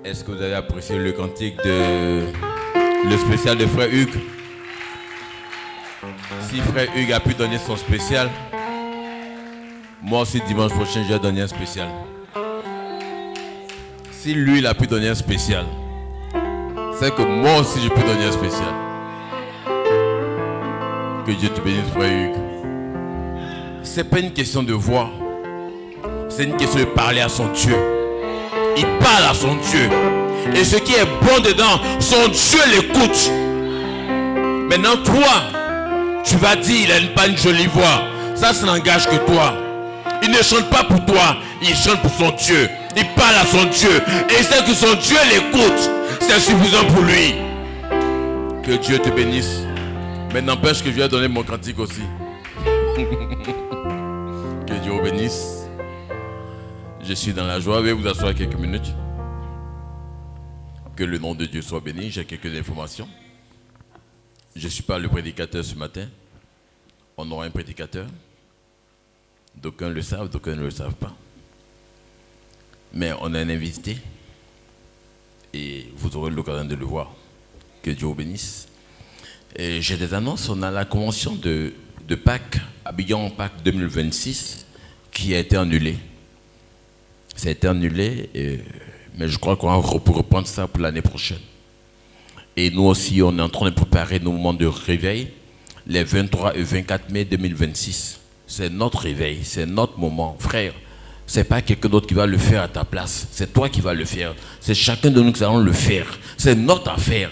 Est-ce que vous avez apprécié le cantique de le spécial de Frère Hugues? Si Frère Hugues a pu donner son spécial, moi aussi dimanche prochain je vais donner un spécial. Si lui il a pu donner un spécial, c'est que moi aussi je peux donner un spécial. Que Dieu te bénisse, Frère Hugues. C'est pas une question de voix, c'est une question de parler à son Dieu. Il parle à son Dieu. Et ce qui est bon dedans, son Dieu l'écoute. Maintenant, toi, tu vas dire, il n'a pas une jolie voix. Ça n'engage que toi. Il ne chante pas pour toi, il chante pour son Dieu. Il parle à son Dieu. Et il sait que son Dieu l'écoute. C'est suffisant pour lui. Que Dieu te bénisse. Mais n'empêche que je vais donner mon cantique aussi. Que Dieu vous bénisse. Je suis dans la joie. Veuillez vous asseoir quelques minutes. Que le nom de Dieu soit béni. J'ai quelques informations. Je ne suis pas le prédicateur ce matin. On aura un prédicateur. D'aucuns le savent, d'aucuns ne le savent pas. Mais on a un invité. Et vous aurez l'occasion de le voir. Que Dieu vous bénisse. Et j'ai des annonces. On a la convention de Pâques, Abidjan Pâques 2026, qui a été annulée. Ça a été annulé, mais je crois qu'on va reprendre ça pour l'année prochaine. Et nous aussi, on est en train de préparer nos moments de réveil, les 23 et 24 mai 2026. C'est notre réveil, c'est notre moment. Frère, ce n'est pas quelqu'un d'autre qui va le faire à ta place. C'est toi qui vas le faire. C'est chacun de nous qui allons le faire. C'est notre affaire.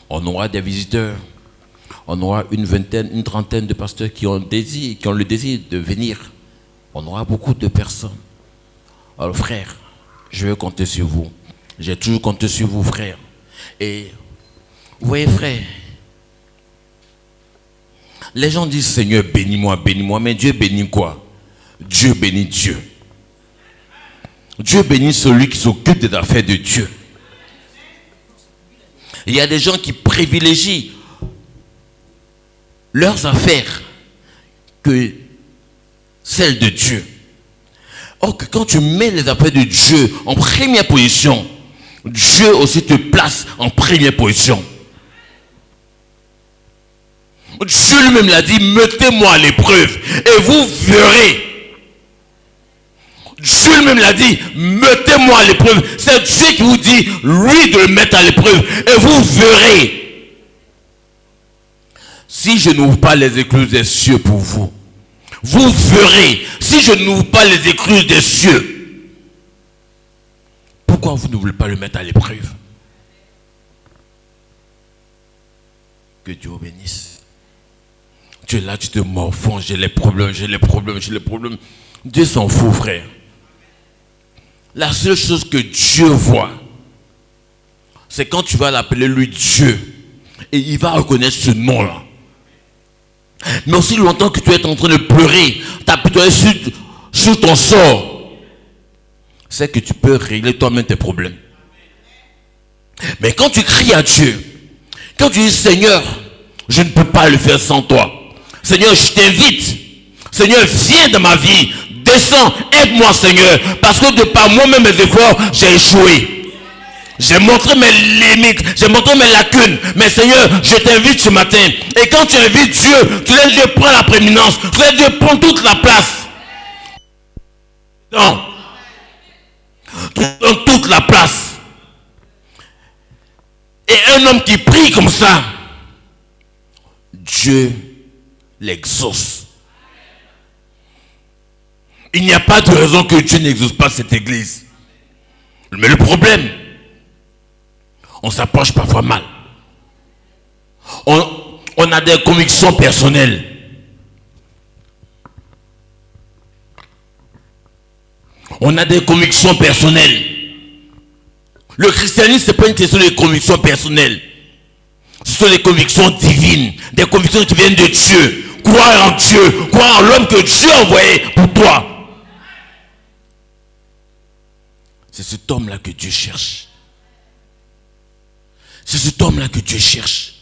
On aura des visiteurs. On aura une trentaine de pasteurs qui ont le désir de venir. On aura beaucoup de personnes. Alors frère, je vais compter sur vous. J'ai toujours compté sur vous, frère. Et vous voyez, frère, les gens disent Seigneur, bénis-moi, bénis-moi. Mais Dieu bénit quoi? Dieu bénit Dieu. Dieu bénit celui qui s'occupe des affaires de Dieu. Il y a des gens qui privilégient leurs affaires que celles de Dieu. Or que quand tu mets les affaires de Dieu en première position, Dieu aussi te place en première position. Dieu lui-même l'a dit, mettez-moi à l'épreuve et vous verrez. Dieu lui-même l'a dit, mettez-moi à l'épreuve. C'est Dieu qui vous dit, lui, de le mettre à l'épreuve et vous verrez. Si je n'ouvre pas les écluses des cieux pour vous, vous verrez. Si je n'ouvre pas les écluses des cieux, pourquoi vous ne voulez pas le mettre à l'épreuve? Que Dieu vous bénisse. Tu es là, tu te morfonds, j'ai les problèmes, j'ai les problèmes, j'ai les problèmes. Dieu s'en fout, frère. La seule chose que Dieu voit, c'est quand tu vas l'appeler lui Dieu. Et il va reconnaître ce nom-là. Mais aussi longtemps que tu es en train de pleurer, t'apitoyer sur ton sort, c'est que tu peux régler toi-même tes problèmes. Mais quand tu cries à Dieu, quand tu dis Seigneur, je ne peux pas le faire sans toi. Seigneur, je t'invite. Seigneur, viens dans ma vie. Descends, aide-moi Seigneur. Parce que de par moi-même mes efforts, j'ai échoué. J'ai montré mes limites, j'ai montré mes lacunes. Mais Seigneur, je t'invite ce matin. Et quand tu invites Dieu, tu laisses Dieu prendre la prééminence. Tu laisses Dieu prendre toute la place. Non. Tu donnes toute la place. Et un homme qui prie comme ça, Dieu l'exauce. Il n'y a pas de raison que Dieu n'exauce pas cette église. Mais le problème, on s'approche parfois mal. On a des convictions personnelles. On a des convictions personnelles. Le christianisme, ce n'est pas une question de convictions personnelles. Ce sont des convictions divines. Des convictions qui viennent de Dieu. Croire en Dieu. Croire en l'homme que Dieu a envoyé pour toi. C'est cet homme-là que Dieu cherche. C'est cet homme-là que Dieu cherche.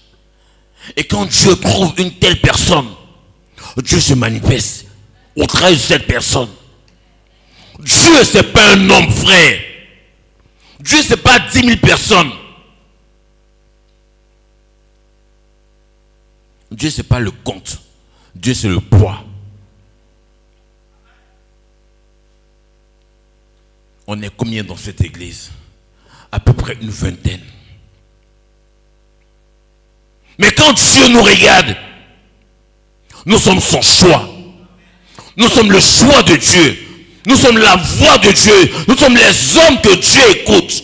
Et quand Dieu trouve une telle personne, Dieu se manifeste au travers de cette personne. Dieu, ce n'est pas un homme, frère. Dieu, ce n'est pas 10 000 personnes. Dieu, ce n'est pas le compte. Dieu, c'est le poids. On est combien dans cette église? À peu près une vingtaine. Mais quand Dieu nous regarde, nous sommes son choix. Nous sommes le choix de Dieu. Nous sommes la voix de Dieu. Nous sommes les hommes que Dieu écoute.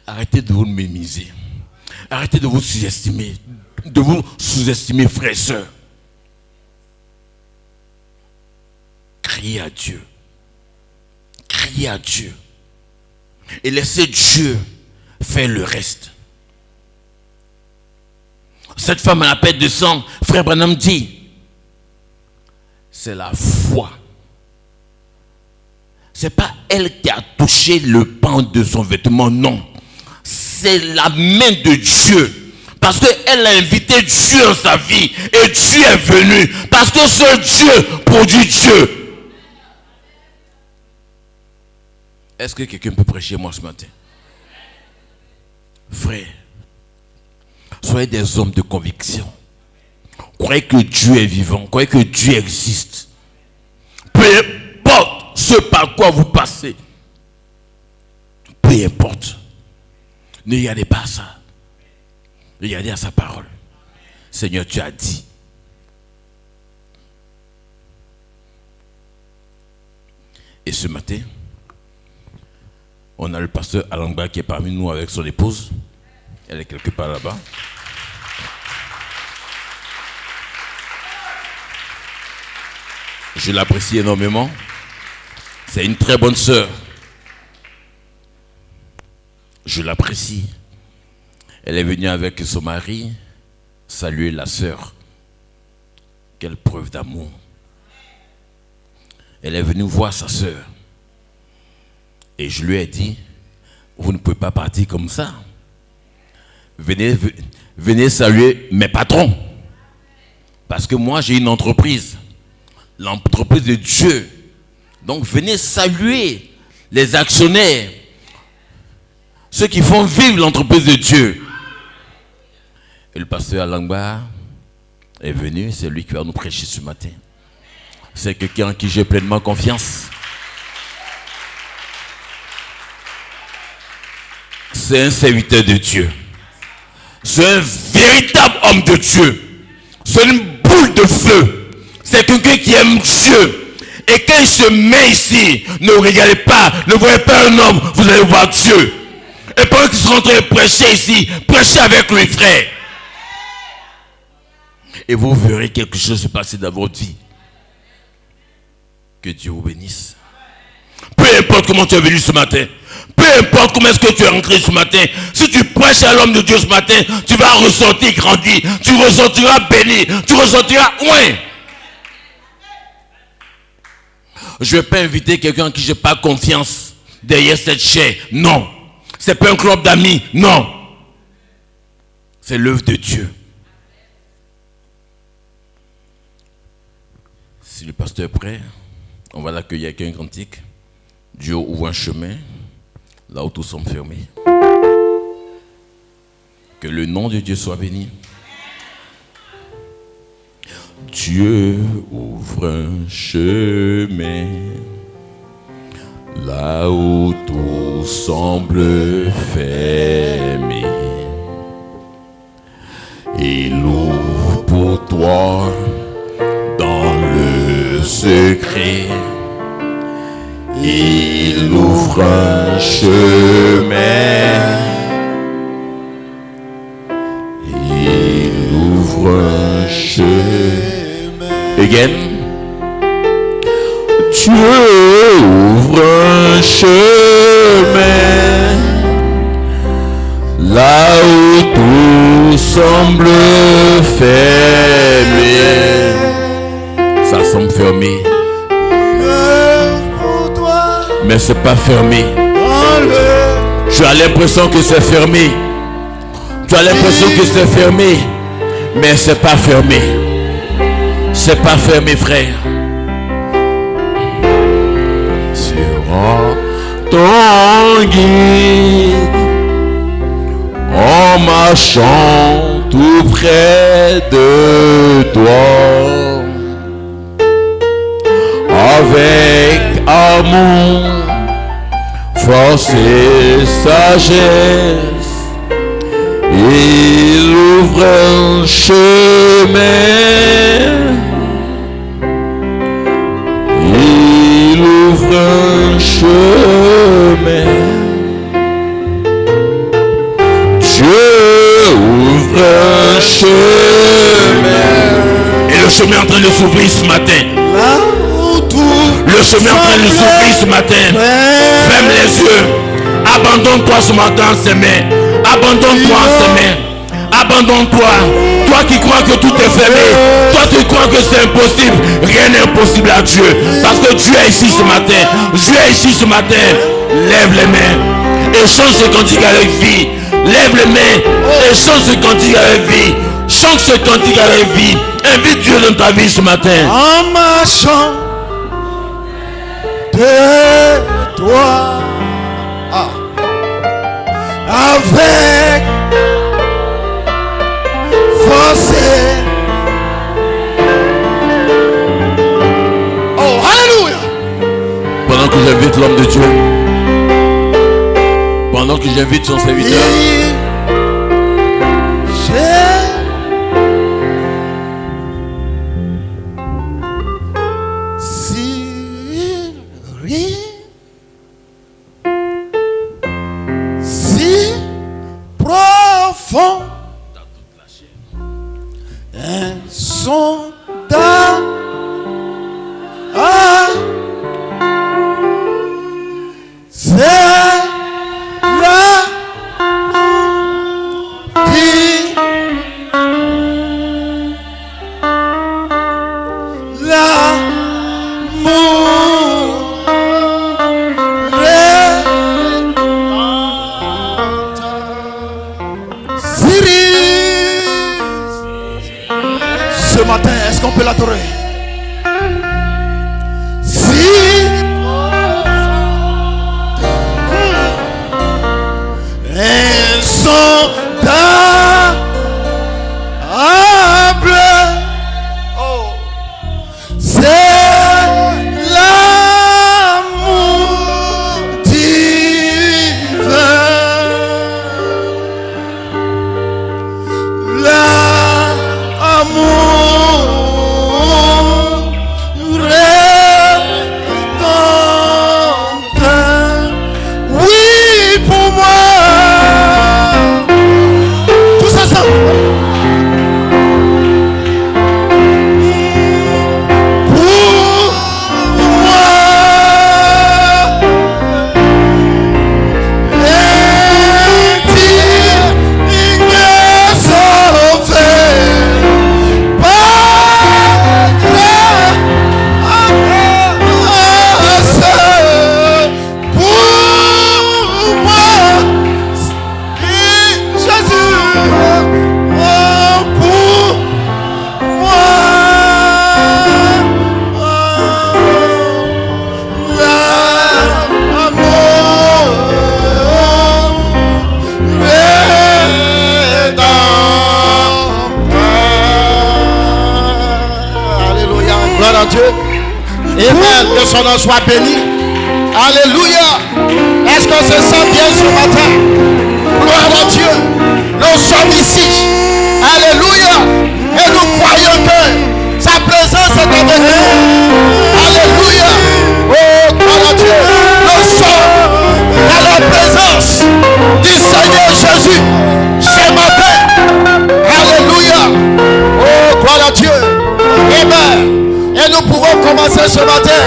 Arrêtez de vous minimiser. Arrêtez de vous sous-estimer. De vous sous-estimer, frères et sœurs. Criez à Dieu. Criez à Dieu. Et laissez Dieu faire le reste. Cette femme à la perte de sang, frère Branham dit, c'est la foi. Ce n'est pas elle qui a touché le pan de son vêtement, non. C'est la main de Dieu. Parce qu'elle a invité Dieu dans sa vie. Et Dieu est venu. Parce que seul Dieu produit Dieu. Est-ce que quelqu'un peut prêcher moi ce matin? Frère, soyez des hommes de conviction. Croyez que Dieu est vivant. Croyez que Dieu existe. Peu importe ce par quoi vous passez. Peu importe. Ne regardez pas à ça. Regardez à sa parole. Seigneur, tu as dit. Et ce matin, on a le pasteur Alangba qui est parmi nous avec son épouse. Elle est quelque part là-bas. Je l'apprécie énormément. C'est une très bonne sœur. Je l'apprécie. Elle est venue avec son mari saluer la sœur. Quelle preuve d'amour. Elle est venue voir sa sœur. Et je lui ai dit, vous ne pouvez pas partir comme ça. Venez saluer mes patrons. Parce que moi, j'ai une entreprise. L'entreprise de Dieu. Donc, venez saluer les actionnaires. Ceux qui font vivre l'entreprise de Dieu. Et le pasteur Alangba est venu. C'est lui qui va nous prêcher ce matin. C'est quelqu'un en qui j'ai pleinement confiance. C'est un serviteur de Dieu. C'est un véritable homme de Dieu. C'est une boule de feu. C'est quelqu'un qui aime Dieu. Et quand il se met ici, ne regardez pas, ne voyez pas un homme, vous allez voir Dieu. Et pendant qu'il sera en train de prêcher ici, prêchez avec lui, frère. Et vous verrez quelque chose se passer dans votre vie. Que Dieu vous bénisse. Peu importe comment tu es venu ce matin. Peu importe comment est-ce que tu es rentré ce matin. Si tu prêches à l'homme de Dieu ce matin, tu vas ressortir grandi. Tu ressortiras béni. Tu ressortiras loin. Je ne vais pas inviter quelqu'un en qui je n'ai pas confiance derrière cette chair. Non. Ce n'est pas un club d'amis. Non. C'est l'œuvre de Dieu. Si le pasteur est prêt, on va l'accueillir avec un cantique. Dieu ouvre un chemin là où tous sont fermés. Que le nom de Dieu soit béni. Dieu ouvre un chemin là où tout semble fermé. Il ouvre pour toi dans le secret. Il ouvre un chemin. Il ouvre un chemin. Again. Dieu ouvre un chemin là où tout semble fermé. Ça semble fermé. Mais c'est pas fermé. Tu as l'impression que c'est fermé. Tu as l'impression que c'est fermé. Mais c'est pas fermé. C'est pas fermé, frère. Sur ton guide en marchant tout près de toi. Avec amour, force et sagesse, il ouvre un chemin. Il ouvre un chemin. Dieu ouvre un chemin. Et le chemin est en train de s'ouvrir ce matin. Le chemin est en train de s'ouvrir ce matin. Ferme les yeux. Abandonne-toi ce matin en ses mains. Abandonne-toi en ses mains. Abandonne-toi. Toi qui crois que tout est fermé. Toi qui crois que c'est impossible. Rien n'est impossible à Dieu. Parce que Dieu est ici ce matin. Dieu est ici ce matin. Lève les mains. Et chante ce cantique avec vie. Lève les mains. Et chante ce cantique avec vie. Chante ce cantique avec vie. Invite Dieu dans ta vie ce matin. En marchant de toi, avec force. Oh, alléluia. Pendant que j'invite l'homme de Dieu, pendant que j'invite son serviteur, son nom soit béni. Alléluia. Est-ce qu'on se sent bien ce matin? Gloire à Dieu. Nous sommes ici. Alléluia. Et nous croyons que sa présence est avec nous. Alléluia. Oh, gloire à Dieu. Nous sommes dans la présence du Seigneur Jésus ce matin. Alléluia. Oh, gloire à Dieu. Amen. Et nous pouvons commencer ce matin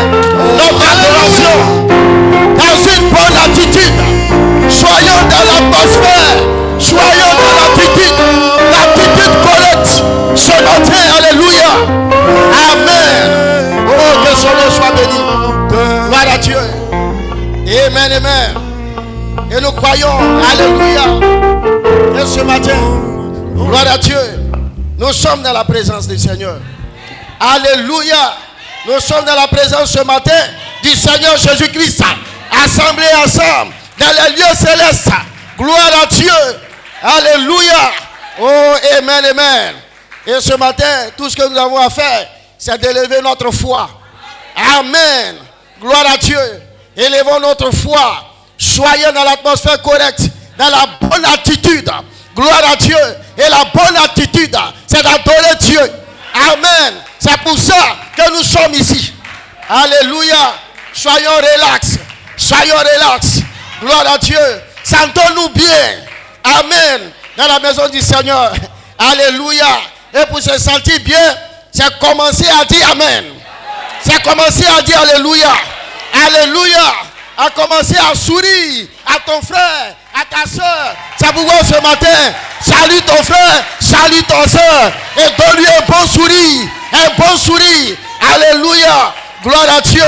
notre adoration dans une bonne attitude. Soyons dans l'atmosphère. Soyons dans l'attitude correcte ce matin. Alléluia. Amen. Oh, que son nom soit béni. Gloire à Dieu. Amen, amen. Et nous croyons, alléluia, que ce matin, gloire à Dieu, nous sommes dans la présence du Seigneur. Alléluia. Nous sommes dans la présence ce matin du Seigneur Jésus-Christ. assemblés ensemble dans les lieux célestes. Gloire à Dieu. Alléluia. Oh, amen, amen. Et ce matin, tout ce que nous avons à faire, c'est d'élever notre foi. Amen. Gloire à Dieu. Élevons notre foi. Soyons dans l'atmosphère correcte, dans la bonne attitude. Gloire à Dieu. Et la bonne attitude, c'est d'adorer Dieu. Amen. C'est pour ça que nous sommes ici. Alléluia. Soyons relax. Soyons relax. Gloire à Dieu. Sentons-nous bien. Amen. Dans la maison du Seigneur. Alléluia. Et pour se sentir bien, c'est commencer à dire Amen. C'est commencer à dire Alléluia. Alléluia. À commencer à sourire à ton frère, à ta soeur. C'est pourquoi ce matin, salue ton frère, salue ton soeur. Et donne-lui un bon sourire. Un bon sourire. Alléluia. Gloire à Dieu.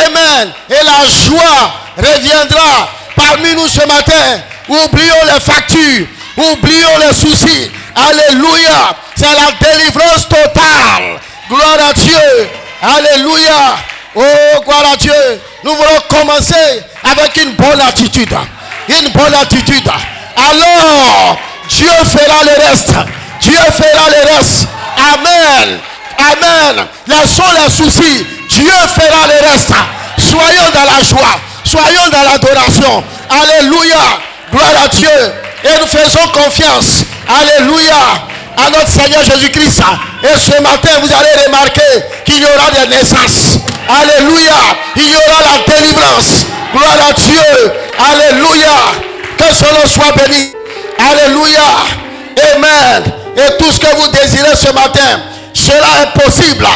Amen. Et la joie reviendra parmi nous ce matin. Oublions les factures. Oublions les soucis. Alléluia. C'est la délivrance totale. Gloire à Dieu. Alléluia. Oh, gloire à Dieu. Nous voulons commencer avec une bonne attitude. Une bonne attitude. Alors, Dieu fera le reste. Dieu fera le reste. Amen. Amen. Laissons les soucis. Dieu fera le reste. Soyons dans la joie. Soyons dans l'adoration. Alléluia. Gloire à Dieu. Et nous faisons confiance. Alléluia. À notre Seigneur Jésus-Christ. Et ce matin, vous allez remarquer qu'il y aura des naissances. Alléluia. Il y aura la délivrance. Gloire à Dieu. Alléluia. Que son nom soit béni. Alléluia. Amen. Et tout ce que vous désirez ce matin, cela est possible.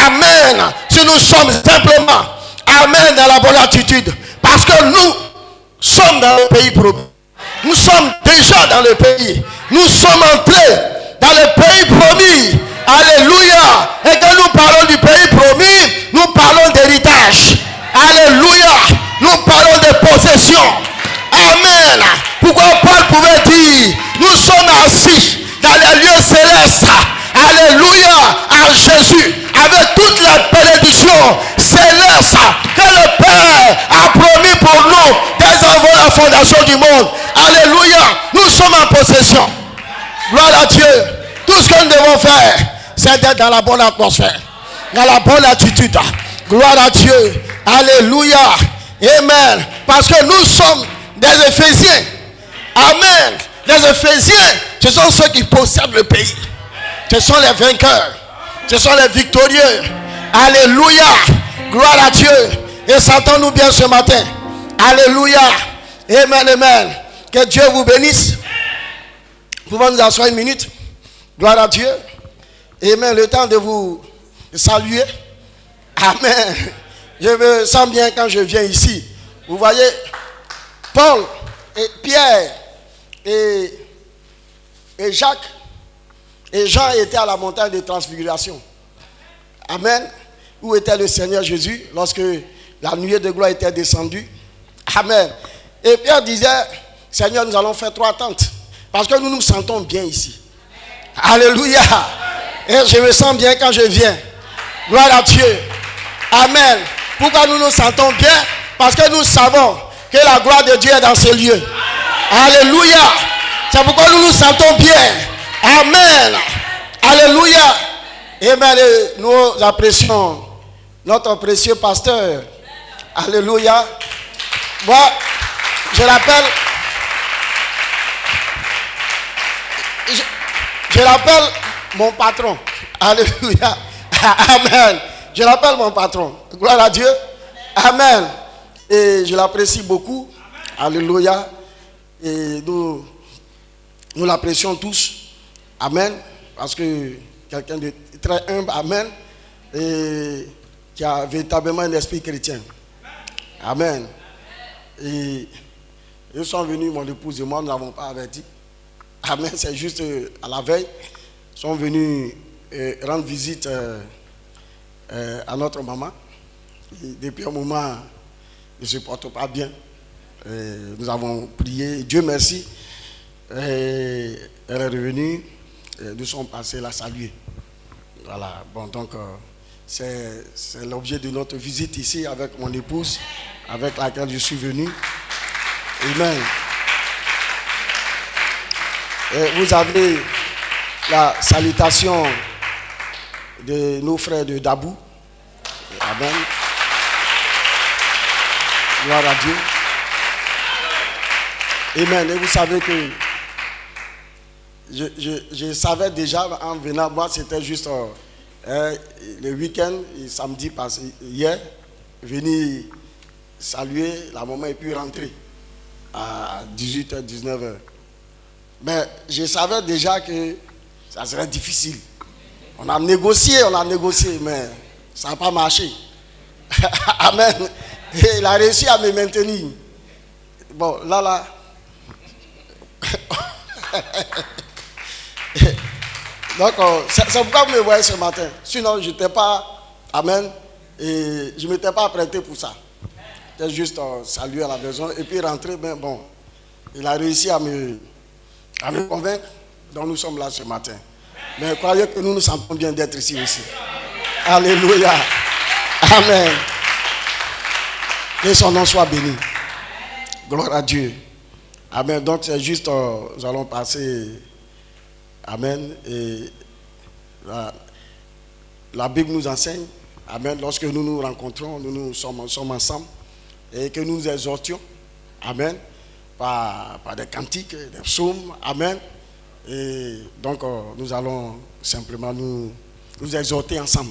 Amen. Si nous sommes simplement, amen, dans la bonne attitude. Parce que nous sommes dans le pays promis. Nous sommes déjà dans le pays. Nous sommes entrés dans le pays promis. Alléluia. Et quand nous parlons du pays promis, nous parlons d'héritage. Alléluia. Nous parlons de possession. Amen. Pourquoi Paul pouvait dire, nous sommes assis dans les lieux célestes. Alléluia. À Jésus. Avec toutes les bénédictions célestes que le Père a promis pour nous dès avant la fondation du monde. Alléluia. Nous sommes en possession. Gloire à Dieu. Tout ce que nous devons faire, c'est d'être dans la bonne atmosphère, dans la bonne attitude. Gloire à Dieu. Alléluia. Amen. Parce que nous sommes des Éphésiens. Amen. Les Éphésiens, ce sont ceux qui possèdent le pays. Ce sont les vainqueurs. Ce sont les victorieux. Alléluia. Gloire à Dieu. Et sentons-nous bien ce matin. Alléluia. Amen, amen. Que Dieu vous bénisse. Vous pouvez nous asseoir une minute. Gloire à Dieu. Amen. Le temps de vous saluer. Amen. Je me sens bien quand je viens ici. Vous voyez, Paul et Pierre et Jacques et Jean étaient à la montagne de transfiguration. Amen. Où était le Seigneur Jésus lorsque la nuée de gloire était descendue? Amen. Et Pierre disait, Seigneur, nous allons faire 3 tentes. Parce que nous nous sentons bien ici. Alléluia. Et je me sens bien quand je viens. Gloire à Dieu. Amen. Pourquoi nous nous sentons bien? Parce que nous savons que la gloire de Dieu est dans ce lieu. Alléluia. C'est pourquoi nous nous sentons bien. Amen. Alléluia. Amen. Et nous apprécions notre précieux pasteur. Alléluia. Moi, je l'appelle. Je l'appelle mon patron. Alléluia. Amen. Je l'appelle mon patron. Gloire à Dieu. Amen. Et je l'apprécie beaucoup. Alléluia. Et nous l'apprécions tous. Amen. Parce que quelqu'un de très humble. Amen. Et qui a véritablement un esprit chrétien. Amen. Et ils sont venus, mon épouse et moi, nous n'avons pas averti. Amen. C'est juste à la veille. Ils sont venus rendre visite à notre maman. Et depuis un moment, elle ne se porte pas bien. Nous avons prié. Dieu merci. Elle est revenue. Nous sommes passés la saluer. Voilà. Bon, donc, c'est l'objet de notre visite ici avec mon épouse, avec laquelle je suis venu. Amen. Et vous avez la salutation de nos frères de Dabou. Amen. Gloire à Dieu. Amen. Et vous savez que je savais déjà en venant, moi c'était juste le week-end, samedi passé, hier, venir saluer la maman et puis rentrer à 18h, 19h. Mais je savais déjà que ça serait difficile. On a négocié, mais ça n'a pas marché. Amen. Et il a réussi à me maintenir. Bon, là. Donc, c'est pourquoi vous me voyez ce matin. Sinon, je n'étais pas, amen, et je ne m'étais pas apprêté pour ça. J'étais juste salué à la maison et puis rentrer, mais bon, il a réussi à me convaincre. Donc, nous sommes là ce matin. Mais croyez que nous nous sentons bien d'être ici aussi. Alléluia. Amen. Que son nom soit béni. Gloire à Dieu. Amen. Donc, c'est juste, nous allons passer. Amen. Et la Bible nous enseigne, amen, lorsque nous nous rencontrons, nous sommes ensemble et que nous nous exhortions, amen, par des cantiques, des psaumes, amen. Et donc, nous allons simplement nous exhorter ensemble.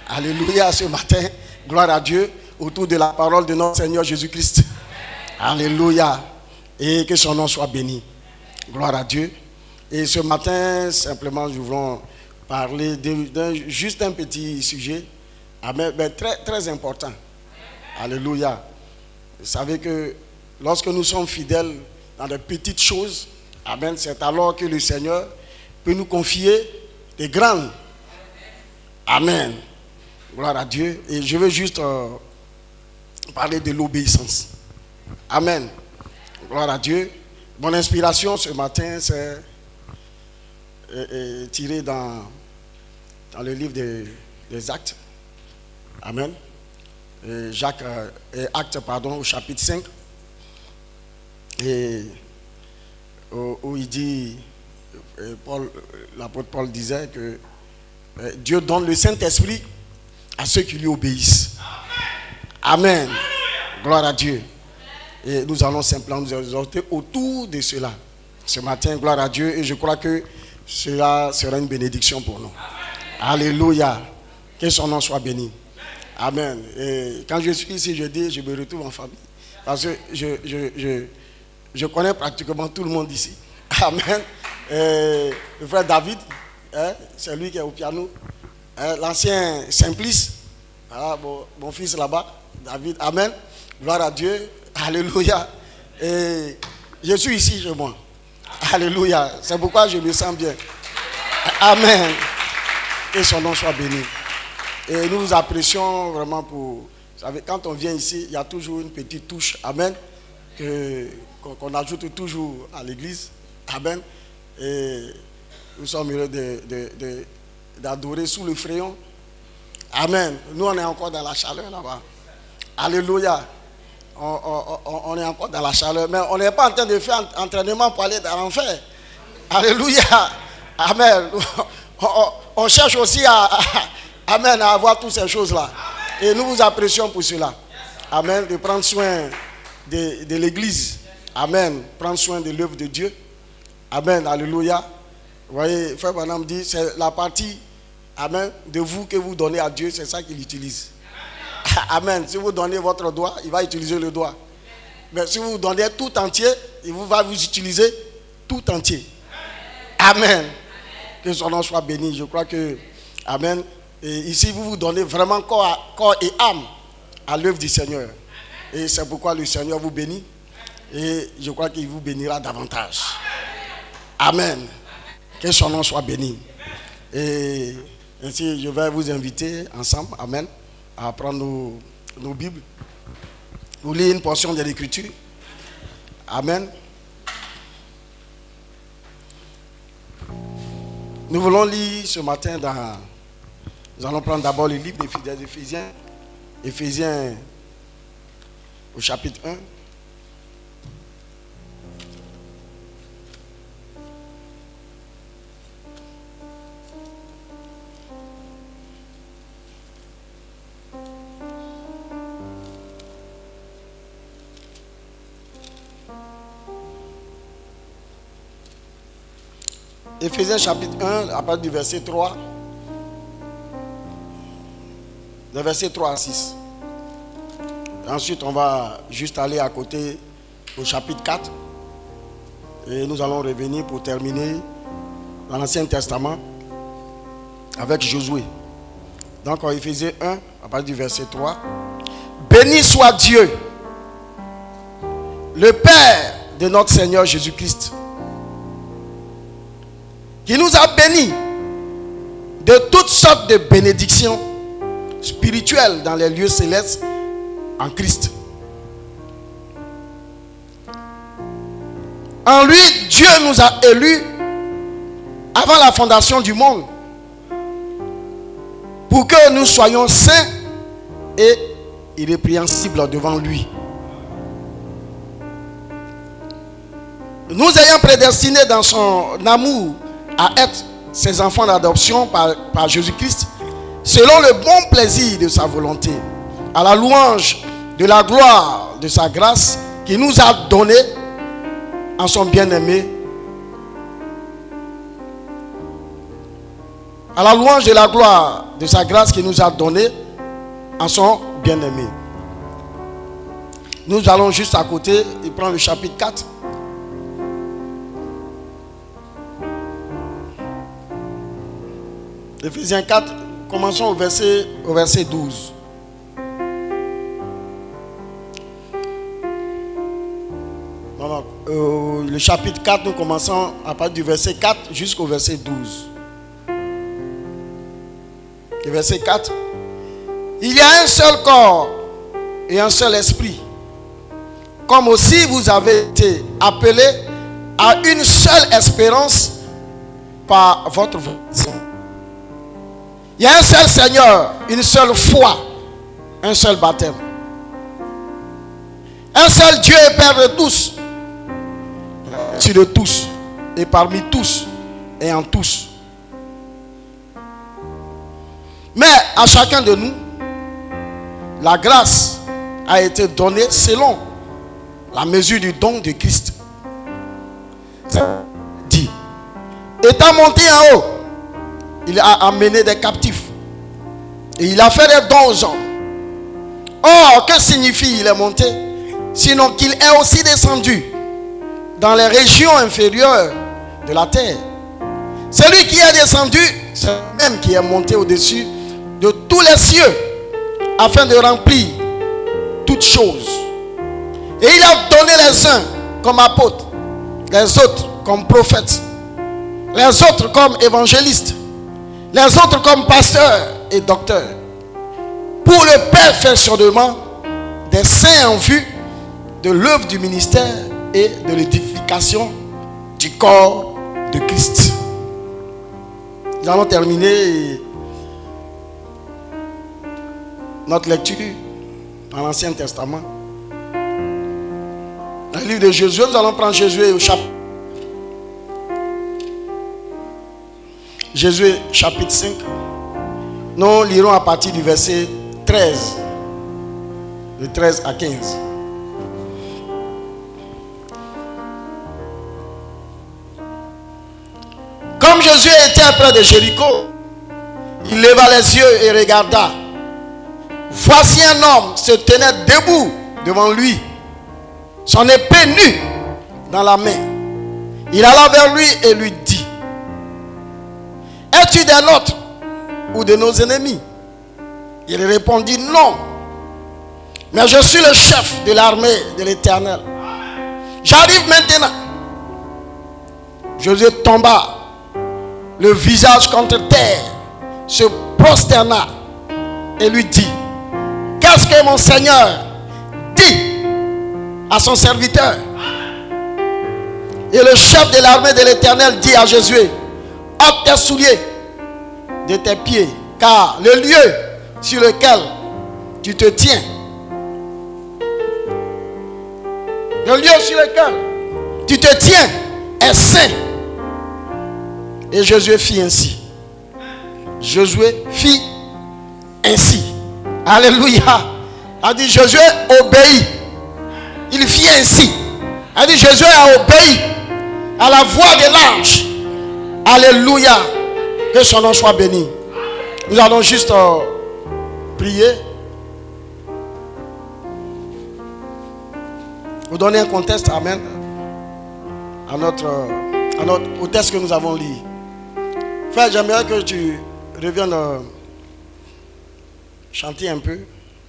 Alléluia ce matin, gloire à Dieu, autour de la parole de notre Seigneur Jésus-Christ. Alléluia. Et que son nom soit béni. Gloire à Dieu. Et ce matin, simplement, nous voulons parler juste un petit sujet, amen, mais très, très important. Alléluia. Vous savez que lorsque nous sommes fidèles dans de petites choses, amen, c'est alors que le Seigneur peut nous confier des grandes. Amen. Gloire à Dieu. Et je veux juste parler de l'obéissance. Amen. Gloire à Dieu. Mon inspiration ce matin, c'est tiré dans le livre des Actes. Amen. Actes, au chapitre 5. Et où il dit, l'apôtre Paul disait que Dieu donne le Saint-Esprit à ceux qui lui obéissent. Amen. Gloire à Dieu. Et nous allons simplement nous exhorter autour de cela. Ce matin, gloire à Dieu. Et je crois que cela sera une bénédiction pour nous. Alléluia. Que son nom soit béni. Amen. Et quand je suis ici, je dis, je me retrouve en famille. Parce que je connais pratiquement tout le monde ici. Amen. Et le frère David, c'est lui qui est au piano. L'ancien Simplice, voilà, mon fils là-bas, David. Amen. Gloire à Dieu. Alléluia. Et je suis ici chez moi. Alléluia. C'est pourquoi je me sens bien. Amen. Que son nom soit béni. Et nous vous apprécions vraiment pour... Vous savez, quand on vient ici, il y a toujours une petite touche. Amen. Qu'on ajoute toujours à l'église. Amen. Et nous sommes heureux d'adorer sous le fréon. Amen. Nous, on est encore dans la chaleur là-bas. Alléluia. On est encore dans la chaleur. Mais on n'est pas en train de faire un entraînement pour aller dans l'enfer. Alléluia. Amen. On cherche aussi amen, à avoir toutes ces choses-là. Et nous vous apprécions pour cela. Amen. De prendre soin de l'église. Amen. Prendre soin de l'œuvre de Dieu. Amen. Alléluia. Vous voyez, Frère Branham dit, c'est la partie, amen, de vous que vous donnez à Dieu, c'est ça qu'il utilise. Amen. Si vous donnez votre doigt, il va utiliser le doigt. Mais si vous donnez tout entier, il va vous utiliser tout entier. Amen. Que son nom soit béni. Je crois que, amen. Et ici, vous donnez vraiment corps et âme à l'œuvre du Seigneur. Et c'est pourquoi le Seigneur vous bénit. Et je crois qu'il vous bénira davantage. Amen. Que son nom soit béni. Et ainsi, je vais vous inviter ensemble, amen, à prendre nos Bibles. Vous lisez une portion de l'Écriture. Amen. Nous voulons lire ce matin Nous allons prendre d'abord le livre des Éphésiens. Éphésiens au chapitre 1. Éphésiens chapitre 1, à partir du verset 3. Le verset 3 à 6. Ensuite, on va juste aller à côté au chapitre 4. Et nous allons revenir pour terminer dans l'Ancien Testament avec Josué. Donc, en Éphésiens 1, à partir du verset 3. Béni soit Dieu, le Père de notre Seigneur Jésus-Christ, qui nous a bénis de toutes sortes de bénédictions spirituelles dans les lieux célestes en Christ. En lui, Dieu nous a élus avant la fondation du monde pour que nous soyons saints et irrépréhensibles devant lui. Nous ayant prédestinés dans son amour à être ses enfants d'adoption par Jésus-Christ, selon le bon plaisir de sa volonté, à la louange de la gloire de sa grâce qui nous a donné en son bien-aimé. À la louange de la gloire de sa grâce qui nous a donné en son bien-aimé. Nous allons juste à côté et prendre le chapitre 4. Éphésiens 4, commençons au verset 12. Voilà, le chapitre 4, nous commençons à partir du verset 4 jusqu'au verset 12. Le verset 4. Il y a un seul corps et un seul esprit, comme aussi vous avez été appelés à une seule espérance par votre vocation. Il y a un seul Seigneur, une seule foi, un seul baptême. Un seul Dieu et Père de tous, au-dessus de tous, et parmi tous, et en tous. Mais à chacun de nous, la grâce a été donnée selon la mesure du don de Christ. Dit, étant monté en haut, il a amené des captifs. Et il a fait des dons aux hommes. Or, que signifie il est monté? Sinon qu'il est aussi descendu dans les régions inférieures de la terre. Celui qui est descendu, c'est lui-même qui est monté au-dessus de tous les cieux, afin de remplir toutes choses. Et il a donné les uns comme apôtres, les autres comme prophètes, les autres comme évangélistes, les autres comme pasteurs et docteurs, pour le perfectionnement des saints en vue de l'œuvre du ministère et de l'édification du corps de Christ. Nous allons terminer notre lecture dans l'Ancien Testament. Dans le livre de Josué, nous allons prendre Josué au chapitre. Josué chapitre 5. Nous lirons à partir du verset 13. De 13 à 15. Comme Josué était près de Jéricho, il leva les yeux et regarda. Voici un homme se tenait debout devant lui, son épée nue dans la main. Il alla vers lui et lui dit: es-tu des nôtres ou de nos ennemis? Il répondit: non, mais je suis le chef de l'armée de l'Éternel. J'arrive maintenant. Josué tomba le visage contre terre, se prosterna et lui dit: qu'est-ce que mon Seigneur dit à son serviteur? Et le chef de l'armée de l'Éternel dit à Josué: ôte tes souliers de tes pieds, Car le lieu sur lequel tu te tiens, le lieu sur lequel tu te tiens est saint. Et Josué fit ainsi. Josué fit ainsi. Alléluia. A dit Josué obéit. Il fit ainsi. A dit Josué a obéi à la voix de l'ange. Alléluia. Que son nom soit béni. Nous allons juste prier. Vous donner un contexte, amen, au texte que nous avons lu. Frère, j'aimerais que tu reviennes chanter un peu.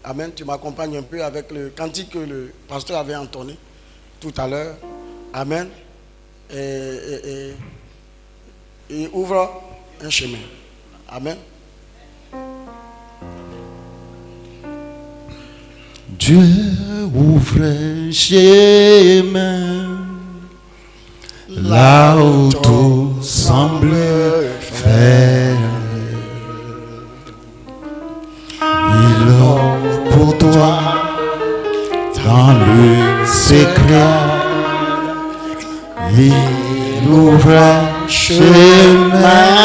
Amen. Tu m'accompagnes un peu avec le cantique que le pasteur avait entonné tout à l'heure. Amen. Et ouvre un chemin. Amen. Dieu ouvre un chemin là où tout semble faire. Il ouvre pour toi dans le secret. Il ouvre un chemin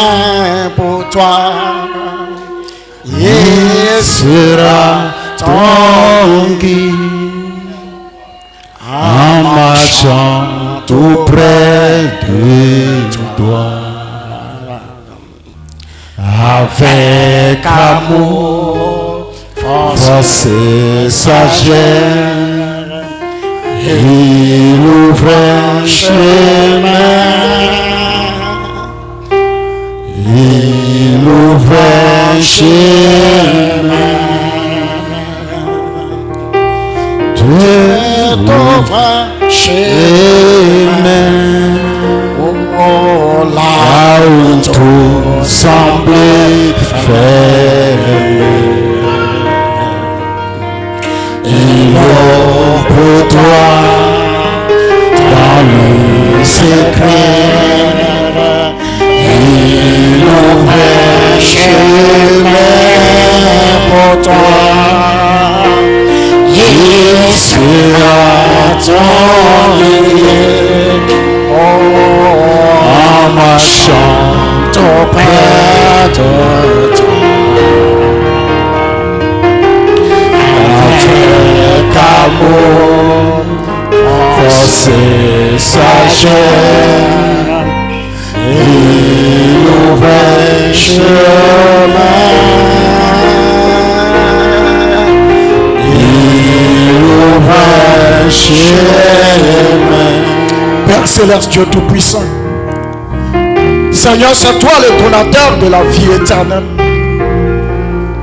pour toi. Il sera ton guide en marchant tout près de toi. Avec amour, force et sagesse, il ouvre un chemin. Il ouvre un chemin. Dieu t'ouvre un chemin. Oh, là où tout semble fermé. Il ouvre pour toi dans le secret. Il ouvre un chemin pour toi. Il sera ton guide en marchant auprès de toi. Avec amour, force et sagesse, il ouvre un chemin. Il ouvre un chemin. Père Céleste, Dieu Tout-Puissant, Seigneur, c'est toi le donateur de la vie éternelle.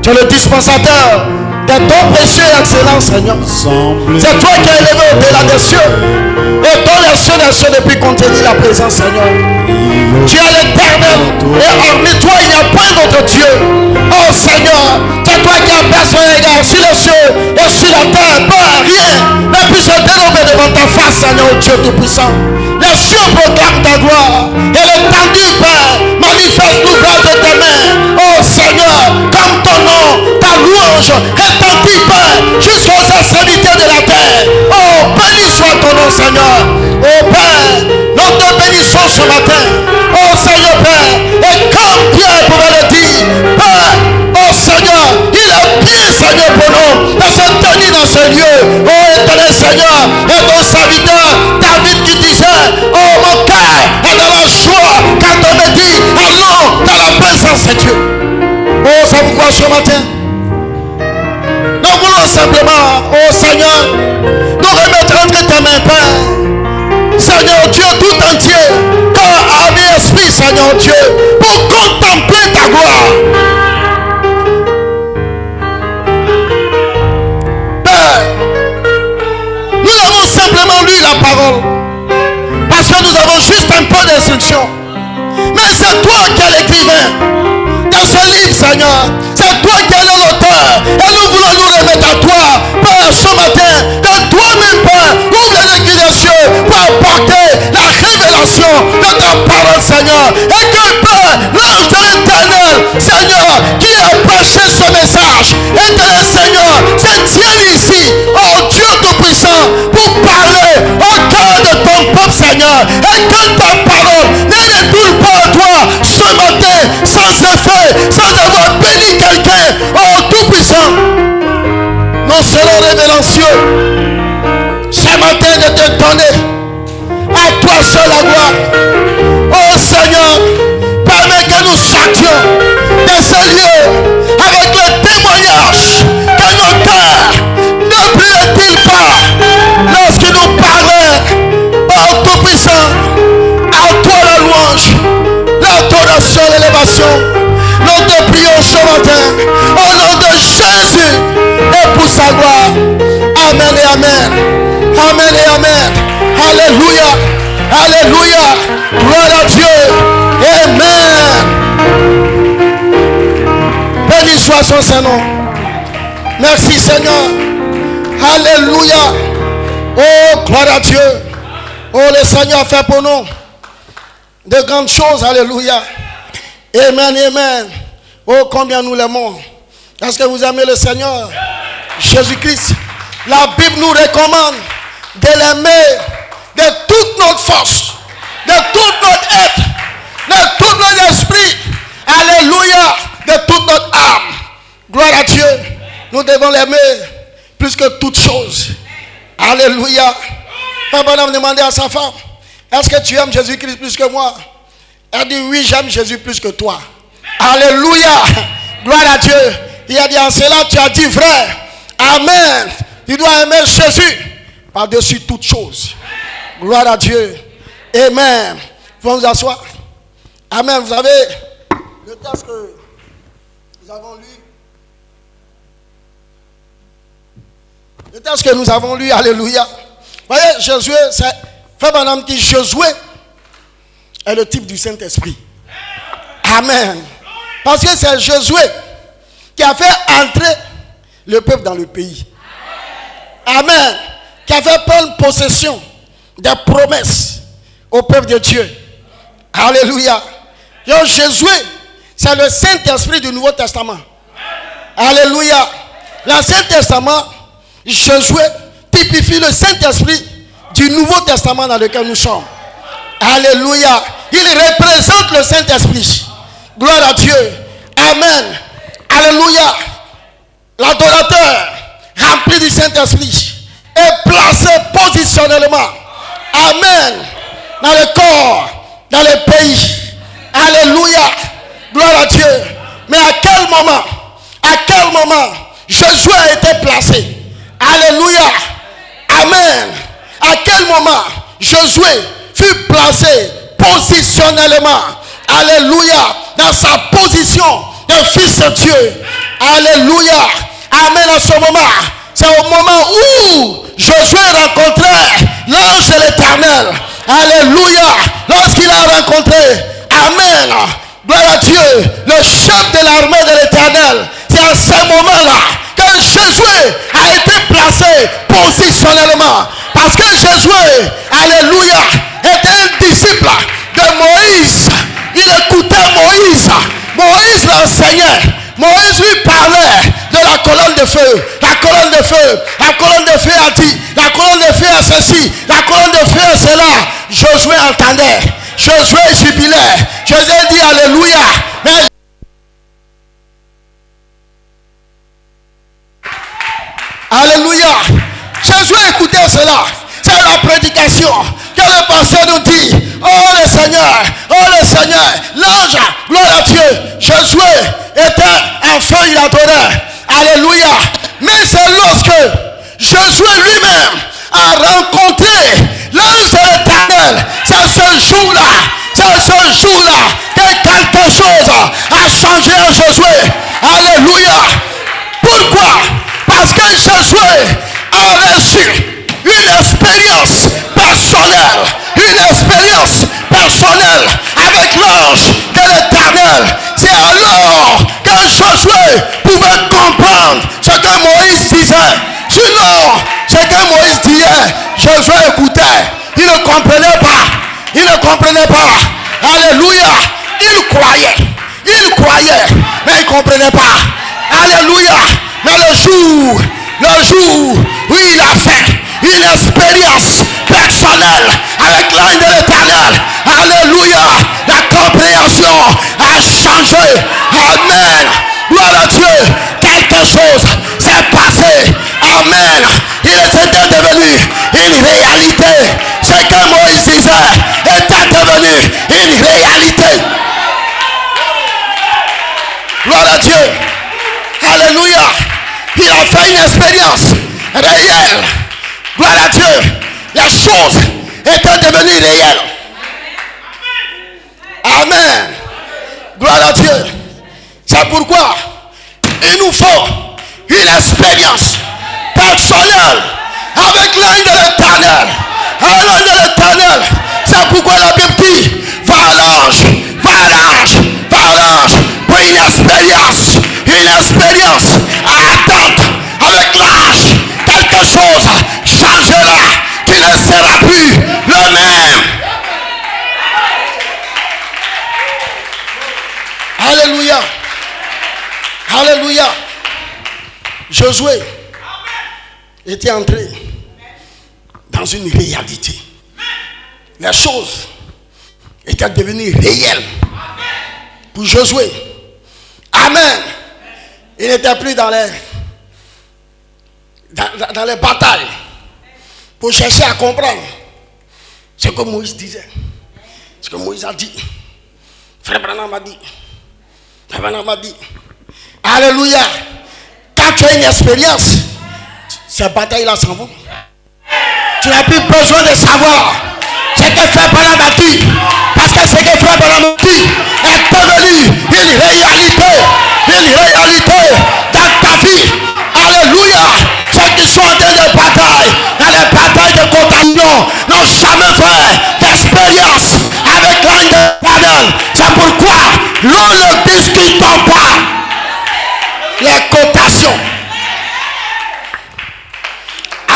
Tu es le dispensateur des dons précieux et excellents, Seigneur. C'est toi qui as élevé au-delà des cieux et dans les cieux des cieux depuis qu'on te dit la présence, Seigneur. Tu es l'éternel et hormis toi il n'y a point d'autre Dieu. Oh Seigneur, c'est toi qui as percé un égard sur les cieux et sur la terre. Pas rien ne puisse se dérober devant ta face, Seigneur, Dieu Tout-Puissant. Les cieux proclament ta gloire et l'étendue, Père, manifeste l'ouvrage de tes mains. Oh Seigneur, comme ton nom, ta louange étendue, Père, jusqu'aux extrémités de la terre. Oh, béni soit ton nom, Seigneur. Oh Père, nous te bénissons ce matin. Oh Seigneur, Père, et comme Pierre pouvait le dire, Père, oh Seigneur, il est bien, Seigneur, pour nous de se tenir dans ce lieu. Oh éternel Seigneur, et ton serviteur David qui disait, oh mon cœur est dans la joie quand on me dit, allons dans la présence de Dieu. Oh, ça vous voit ce matin? Nous voulons simplement, oh Seigneur, nous remettre entre tes mains, Père. Seigneur Dieu tout entier, corps, âme et esprit, Seigneur Dieu, pour contempler ta gloire. Père, nous avons simplement lu la parole parce que nous avons juste un peu d'instruction. Mais c'est toi qui es l'écrivain dans ce livre, Seigneur. C'est toi qui es l'auteur. Et nous voulons nous remettre à toi, Père, ce matin. Que toi-même, Père, ouvre les yeux des cieux pour apporter la révélation de ta parole, Seigneur. Et que, Père, l'ange de l'éternel, Seigneur, qui est nous serons révérencieux. Ce matin, de te donner à toi seul la gloire. Oh Seigneur, permets que nous sortions de ce lieu avec le témoignage que nos cœurs ne brûlent-ils pas lorsqu'il nous parlait. Oh Tout-Puissant, à toi la louange, l'adoration, l'élévation. Nous te prions ce matin au nom de Jésus et pour sa gloire. Amen et amen. Amen et amen. Alléluia. Alléluia. Gloire à Dieu. Amen. Béni soit son Saint-Nom. Merci Seigneur. Alléluia. Oh, gloire à Dieu. Oh, le Seigneur fait pour nous de grandes choses. Alléluia. Amen, amen. Oh, combien nous l'aimons. Est-ce que vous aimez le Seigneur Jésus-Christ? La Bible nous recommande de l'aimer de toute notre force, de toute notre être, de tout notre esprit. Alléluia. De toute notre âme. Gloire à Dieu. Nous devons l'aimer plus que toute chose. Alléluia. Un bonhomme demandait à sa femme, est-ce que tu aimes Jésus-Christ plus que moi? Elle dit, oui, j'aime Jésus plus que toi. Alléluia. Gloire à Dieu. Il a dit, en cela, tu as dit vrai. Amen. Tu dois aimer Jésus par-dessus toute chose. Gloire à Dieu. Amen. Vous vous asseoir. Amen. Vous savez, le texte que nous avons lu. Le texte que nous avons lu, alléluia. Vous voyez, Josué, c'est frère Branham qui Josué est le type du Saint-Esprit. Amen. Parce que c'est Josué qui a fait entrer le peuple dans le pays. Amen. Qui a fait prendre possession des promesses au peuple de Dieu. Alléluia. Donc Josué, c'est le Saint-Esprit du Nouveau Testament. Alléluia. L'Ancien Testament, Josué typifie le Saint-Esprit du Nouveau Testament dans lequel nous sommes. Alléluia. Il représente le Saint-Esprit. Gloire à Dieu. Amen. Alléluia. L'adorateur rempli du Saint-Esprit est placé positionnellement. Amen. Dans le corps, dans le pays. Alléluia. Gloire à Dieu. Mais à quel moment Josué a été placé? Alléluia. Amen. À quel moment Josué fut placé positionnellement? Alléluia. Dans sa position de fils de Dieu. Alléluia. Amen. À ce moment, c'est au moment où Josué rencontrait l'ange de l'Éternel. Alléluia. Lorsqu'il a rencontré, amen, gloire à Dieu, le chef de l'armée de l'Éternel, c'est à ce moment-là que Josué a été placé positionnellement. Parce que Josué, alléluia, était un disciple de Moïse. Il écoutait Moïse. Moïse l'enseignait. Moïse lui parlait de la colonne de feu. La colonne de feu. La colonne de feu a dit. La colonne de feu a ceci. La colonne de feu a cela. Josué entendait. Josué jubilait. Josué dit alléluia. Mais alléluia. Josué écoutait cela. C'est la prédication que le pasteur nous dit. Oh le Seigneur, l'ange, gloire à Dieu. Josué était en feu, il adorait. Alléluia. Mais c'est lorsque Josué lui-même a rencontré l'ange de l'Éternel. C'est ce jour-là que quelque chose a changé en Josué. Alléluia. Pourquoi? Parce que Josué a reçu une expérience personnelle avec l'ange de l'Éternel. C'est alors que Josué pouvait comprendre ce que Moïse disait. Sinon, ce que Moïse disait, Josué écoutait. Il ne comprenait pas. Alléluia. Il croyait, mais il ne comprenait pas. Alléluia. Mais le jour où il a fait une expérience personnelle avec l'ange de l'Éternel, alléluia, la compréhension a changé. Amen. Gloire à Dieu. Quelque chose s'est passé Amen. Il était devenu une réalité. Ce que Moïse disait était devenu une réalité. Gloire à Dieu. Alléluia. Il a fait une expérience réelle. Gloire à Dieu. Les choses étaient devenues réelles. Amen. Gloire à Dieu. C'est pourquoi il nous faut une expérience personnelle avec l'ange de l'éternel. Un ange de l'éternel. C'est pourquoi la Bible dit, va à l'ange, va à l'ange, va à l'ange pour une expérience ardente avec l'ange. Quelque chose changera. Tu ne seras plus le même. Alléluia. Alléluia. Josué était entré dans une réalité. Les choses étaient devenues réelles pour Josué. Amen. Il n'était plus dans les batailles pour chercher à comprendre ce que Moïse disait. Ce que Moïse a dit. Frère Branham a dit. Frère Branham a dit. Alléluia. Quand tu as une expérience, ces batailles-là s'en vont. Tu n'as plus besoin de savoir ce que Frère Branham a dit. Parce que ce que Frère Branham a dit est devenu une réalité. Une réalité dans ta vie. Alléluia. Ceux qui sont en train de bataille, dans les batailles de contagion, n'ont jamais fait d'expérience avec l'ange de l'Éternel. C'est pourquoi nous ne discutons pas les cotations.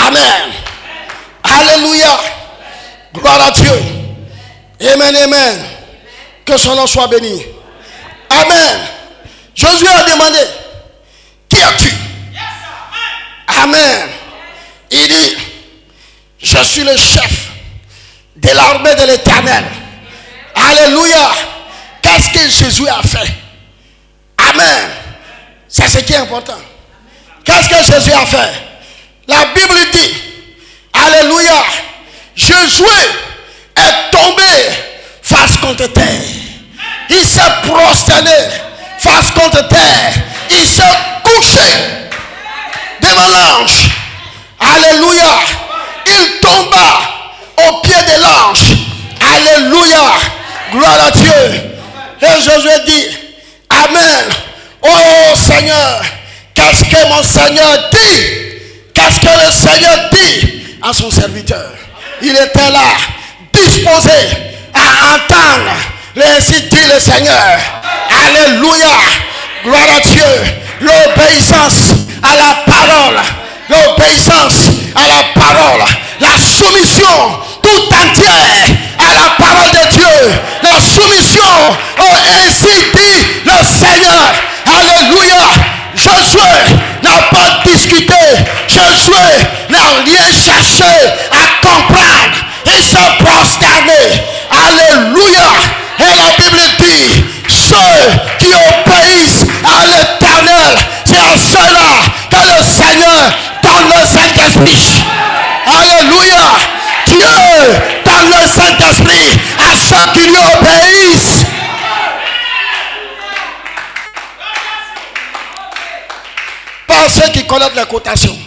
Amen. Alléluia. Gloire à Dieu. Amen, amen. Que son nom soit béni. Amen. Josué a demandé, qui es-tu? Amen. Il dit, je suis le chef de l'armée de l'Éternel. Alléluia. Qu'est-ce que Jésus a fait? Amen. C'est ce qui est important. Qu'est-ce que Jésus a fait? La Bible dit, alléluia, Josué est tombé face contre terre. Il s'est prosterné face contre terre. Il s'est couché devant l'ange. Alléluia. Il tomba au pied de l'ange. Alléluia. Gloire à Dieu. Et Josué dit, amen. Oh Seigneur, qu'est-ce que mon Seigneur dit? Qu'est-ce que le Seigneur dit à son serviteur? Il était là, disposé à entendre. Ainsi dit le Seigneur. Alléluia. Gloire à Dieu. L'obéissance à la parole. L'obéissance à la parole. La soumission tout entière à la parole de Dieu. La soumission ainsi dit le Seigneur. Alléluia. Josué n'a pas discuté. Josué n'a rien cherché à comprendre. Il s'est prosterné. Alléluia. Et la Bible dit, ceux qui obéissent à l'Éternel, c'est à ceux-là que le Seigneur donne le Saint-Esprit. Alléluia. Dieu donne le Saint-Esprit à ceux qui lui obéissent. Pas ceux qui connaissent les cotations.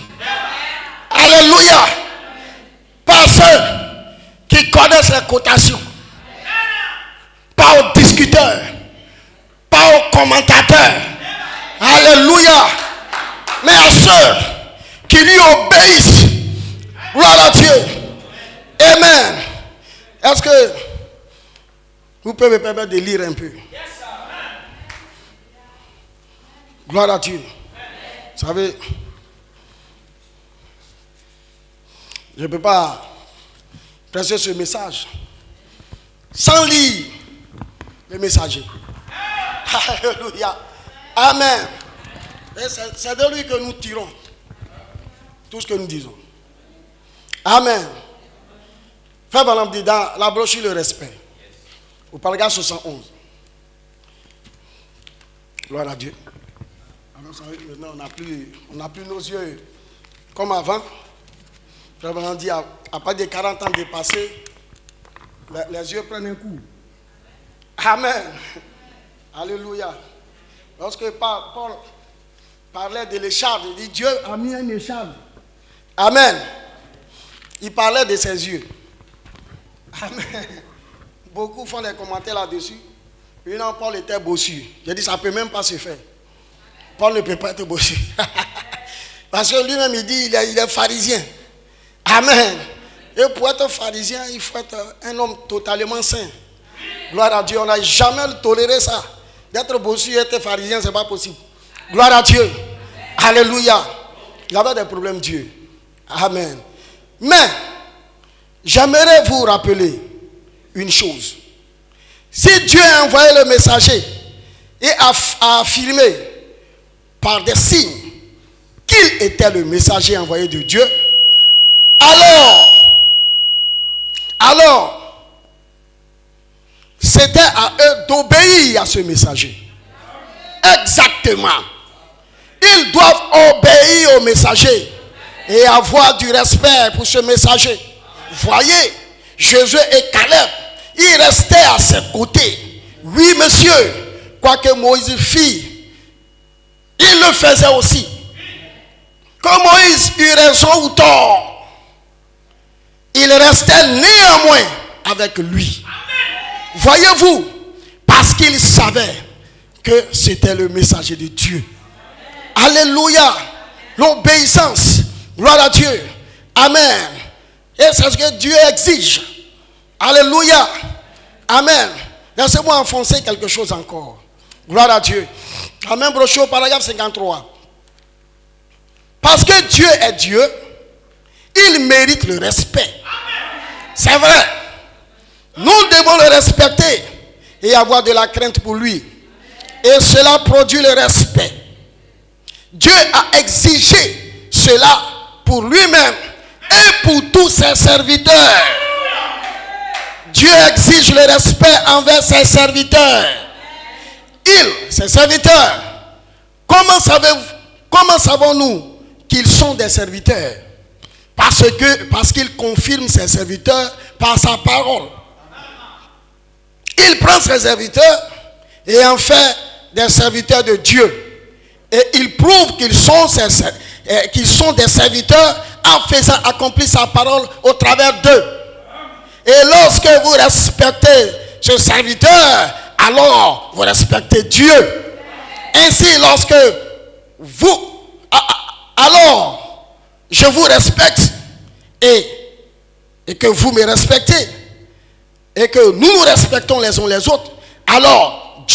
Alléluia. Pas ceux qui connaissent les cotations. Pas aux discuteurs. Pas aux commentateurs. Alléluia. Mais à ceux qui lui obéissent. Gloire à Dieu. Amen. Est-ce que vous pouvez me permettre de lire un peu? Gloire à Dieu. Vous savez, je ne peux pas prêcher ce message sans lire le messager. Alléluia. Amen. C'est de lui que nous tirons tout ce que nous disons. Amen. Frère Branham dit dans la brochure Le Respect, au paragraphe 71. Gloire à Dieu. Alors, maintenant, on n'a plus nos yeux comme avant. Vraiment dit, à partir de 40 ans dépassés, les yeux prennent un coup. Amen. Alléluia. Lorsque Paul parlait de l'écharpe, il dit Dieu a mis une écharpe. Amen. Il parlait de ses yeux. Amen. Beaucoup font des commentaires là-dessus. Puis non, Paul était bossu. J'ai dit ça ne peut même pas se faire. Paul ne peut pas être bossu. Parce que lui-même il dit il est pharisien. Amen. Et pour être pharisien, il faut être un homme totalement saint. Gloire à Dieu. On n'a jamais toléré ça. D'être bossu et être pharisien, ce n'est pas possible. Gloire à Dieu. Alléluia. Il avait des problèmes, Dieu. Amen. Mais, j'aimerais vous rappeler une chose. Si Dieu a envoyé le messager et a affirmé par des signes qu'il était le messager envoyé de Dieu, alors, c'était à eux d'obéir à ce messager. Exactement. Ils doivent obéir au messager et avoir du respect pour ce messager. Voyez, Josué et Caleb, ils restaient à ses côtés. Oui, monsieur, quoique Moïse fit, il le faisait aussi. Que Moïse eut raison ou tort, il restait néanmoins avec lui. Voyez-vous, parce qu'il savait que c'était le messager de Dieu. Alléluia. L'obéissance. Gloire à Dieu. Amen. Et c'est ce que Dieu exige. Alléluia. Amen. Laissez-moi enfoncer quelque chose encore. Gloire à Dieu. Amen. Brochure, paragraphe 53. Parce que Dieu est Dieu, il mérite le respect. C'est vrai. Nous devons le respecter et avoir de la crainte pour lui. Et cela produit le respect. Dieu a exigé cela pour lui-même et pour tous ses serviteurs. Dieu exige le respect envers ses serviteurs. Ses serviteurs, comment savons-nous qu'ils sont des serviteurs? Parce qu'il confirme ses serviteurs par sa parole. Il prend ses serviteurs et en fait des serviteurs de Dieu. Et il prouve qu'ils sont des serviteurs en faisant accomplir sa parole au travers d'eux. Et lorsque vous respectez ce serviteur, alors vous respectez Dieu. Ainsi, lorsque alors je vous respecte et que vous me respectez et que nous nous respectons les uns les autres, alors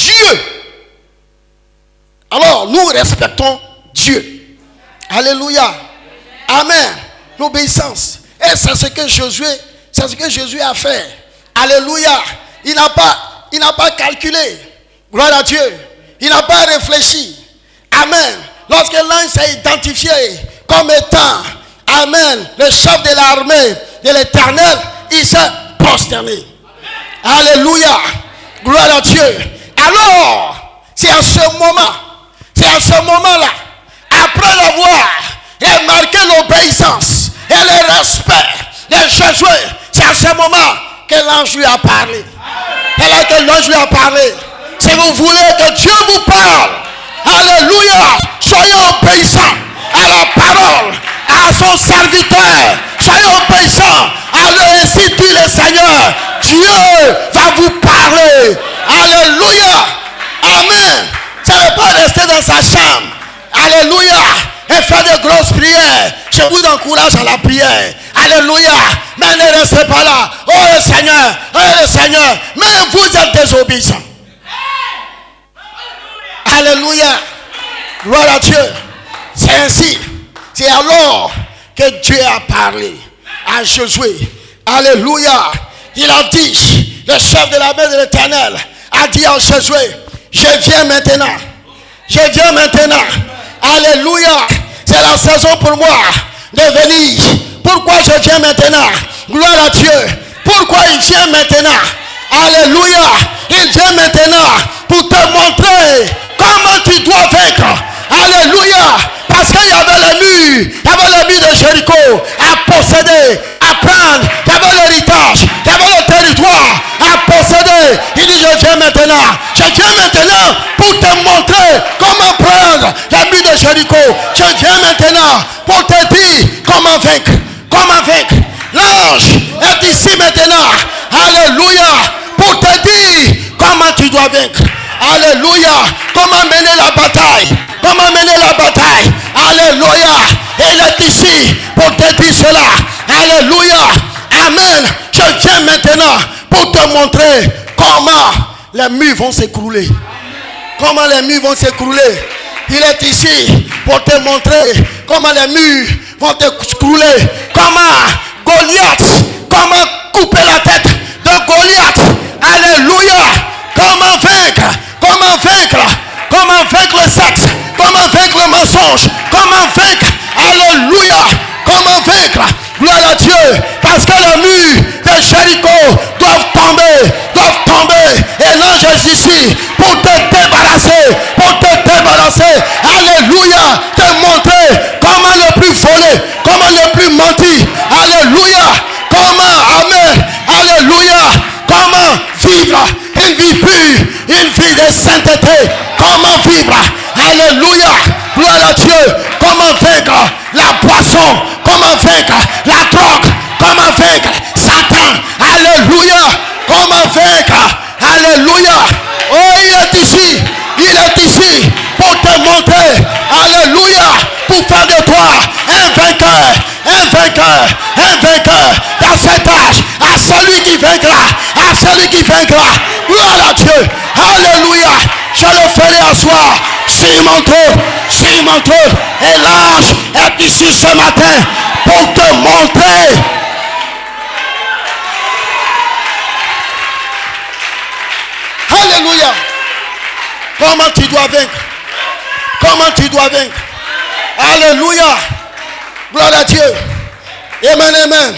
nous respectons Dieu. Alléluia. Amen. L'obéissance. Et c'est ce que Jésus a fait. Alléluia. Il n'a pas calculé. Gloire à Dieu. Il n'a pas réfléchi. Amen. Lorsque l'ange s'est identifié comme étant, amen, le chef de l'armée de l'Éternel, il s'est prosterné. Alléluia. Gloire à Dieu. Alors, c'est à ce moment-là, après avoir marqué l'obéissance et le respect de Josué, c'est à ce moment que l'ange lui a parlé. Et là que l'ange lui a parlé, si vous voulez que Dieu vous parle, alléluia, soyez obéissants à la parole, à son serviteur, soyez obéissants à lui, ainsi dit le Seigneur. Dieu va vous parler. Alléluia. Amen. Ça ne veut pas rester dans sa chambre. Alléluia. Et faire de grosses prières. Je vous encourage à la prière. Alléluia. Mais ne restez pas là. Oh le Seigneur. Mais vous êtes désobéissants. Alléluia. Gloire à Dieu. C'est ainsi. C'est alors que Dieu a parlé à Josué. Alléluia. Il a dit, le chef de l'armée de l'Éternel a dit à Josué, je viens maintenant. Alléluia. C'est la saison pour moi de venir. Pourquoi je viens maintenant? Gloire à Dieu. Pourquoi il vient maintenant? Alléluia. Il vient maintenant pour te montrer comment tu dois vaincre. Alléluia. Parce qu'il y avait les murs. Il y avait les murs de Jéricho à posséder, à prendre. Il y avait l'héritage. Il y avait le territoire à posséder. Il dit, je viens maintenant. Je viens maintenant pour te montrer comment prendre les murs de Jéricho. Je viens maintenant pour te dire comment vaincre. Comment vaincre. L'ange est ici maintenant. Alléluia. Pour te dire comment tu dois vaincre. Alléluia. Comment mener la bataille. Comment mener la bataille. Alléluia. Et il est ici pour te dire cela. Alléluia. Amen. Je viens maintenant pour te montrer comment les murs vont s'écrouler. Comment les murs vont s'écrouler. Il est ici pour te montrer comment les murs vont s'écrouler. Comment Goliath, comment couper la tête de Goliath. Alléluia. Comment vaincre. Comment vaincre. Comment vaincre le sexe. Comment vaincre le mensonge. Comment vaincre. Alléluia. Comment vaincre. Gloire à Dieu. Parce que les murs de Jéricho doivent tomber. Doivent tomber. Et l'ange est ici pour te débarrasser. Pour te débarrasser. Alléluia. Te montrer comment ne plus voler. Comment ne plus mentir. Alléluia. Comment. Amen. Alléluia. Comment vivre une vie pure. Une vie de sainteté. Comment vivre. Alléluia. Gloire à Dieu. Comment vaincre la boisson. Comment vaincre la drogue. Comment vaincre Satan. Alléluia. Comment vaincre. Alléluia. Oh, il est ici. Il est ici pour te montrer. Alléluia. Pour faire de toi un vainqueur. Un vainqueur. Un vainqueur. Dans cet âge. À celui qui vaincra. À celui qui vaincra. Gloire à Dieu. Alléluia. Je le ferai asseoir sur mon trône. Sur mon trône. Et l'ange est ici ce matin pour te montrer. Alléluia. Comment tu dois vaincre. Comment tu dois vaincre. Alléluia. Gloire à Dieu. Amen, amen.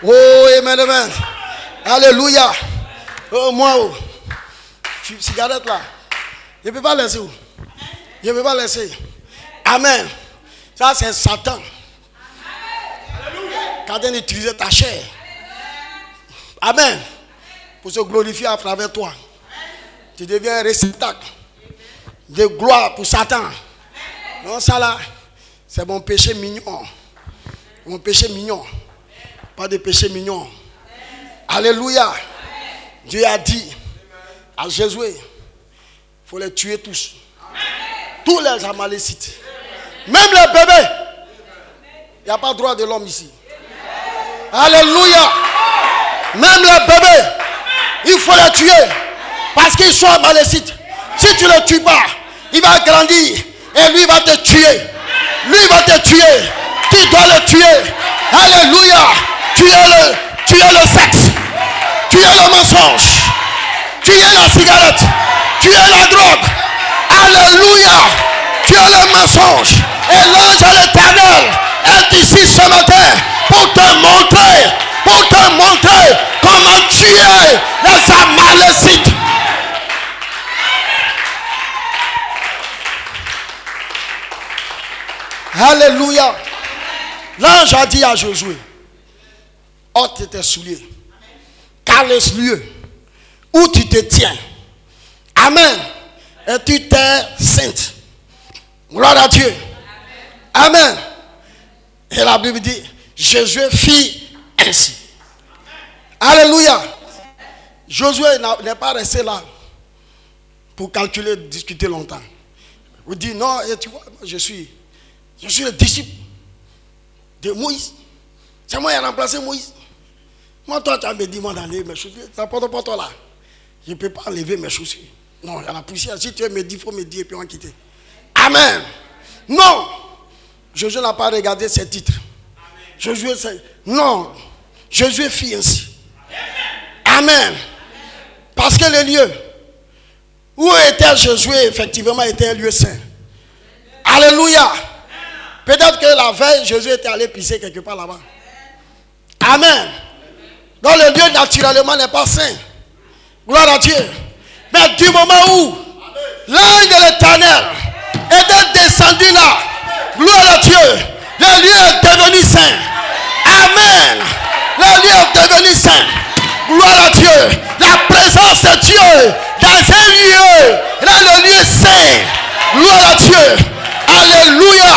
Oh, amen, amen. Alléluia. Oh, moi, oh. Cigarette là. Je ne peux pas laisser. Je ne peux pas laisser. Amen. Ça, c'est Satan. Quand il utilise ta chair. Amen. Pour se glorifier à travers toi. Tu deviens un réceptacle de gloire pour Satan. Non, ça là, c'est mon péché mignon. Mon péché mignon. Pas de péché mignon. Alléluia. Dieu a dit à Josué, il faut les tuer tous. Tous les Amalécites. Même les bébés. Il n'y a pas de droit de l'homme ici. Alléluia. Même les bébés, il faut les tuer. Parce qu'ils sont Amalécites. Si tu ne le tues pas, il va grandir. Et lui va te tuer. Lui va te tuer. Tu dois le tuer. Alléluia. Tu es le sexe. Tu es le mensonge. Tu es la cigarette. Tu es la drogue. Alléluia. Tu es le mensonge. Et l'ange de l'Éternel est ici ce matin pour te montrer. Pour te montrer comment tuer les Amalécites. Alléluia. L'ange a dit à Josué, ôte tes souliers, car le lieu où tu te tiens, amen, et tu t'es sainte. Gloire à Dieu. Amen. Et la Bible dit, Josué fit ainsi. Alléluia. Josué n'est pas resté là pour calculer, discuter longtemps. Vous dites, non, et tu vois, je suis le disciple de Moïse. C'est moi qui ai remplacé Moïse. Moi, toi, tu as me dit, moi, d'enlever mes chaussures. Ça porte pas toi là. Je ne peux pas enlever mes chaussures. Non, il y a la poussière. Si tu veux me dire, il faut me dire et puis on va quitter. Amen. Non. Josué n'a pas regardé ses titres. Josué, non. Josué fit ainsi. Amen. Parce que le lieu où était Josué, effectivement, était un lieu saint. Alléluia. Peut-être que la veille, Josué était allé pisser quelque part là-bas. Amen. Donc le lieu naturellement n'est pas saint. Gloire à Dieu. Mais du moment où l'ange de l'Éternel était descendu là, Gloire à Dieu. Le lieu est devenu saint. Amen. Le lieu est devenu saint. Gloire à Dieu. La présence de Dieu dans un lieu. Là, le lieu est saint. Gloire à Dieu. Alléluia.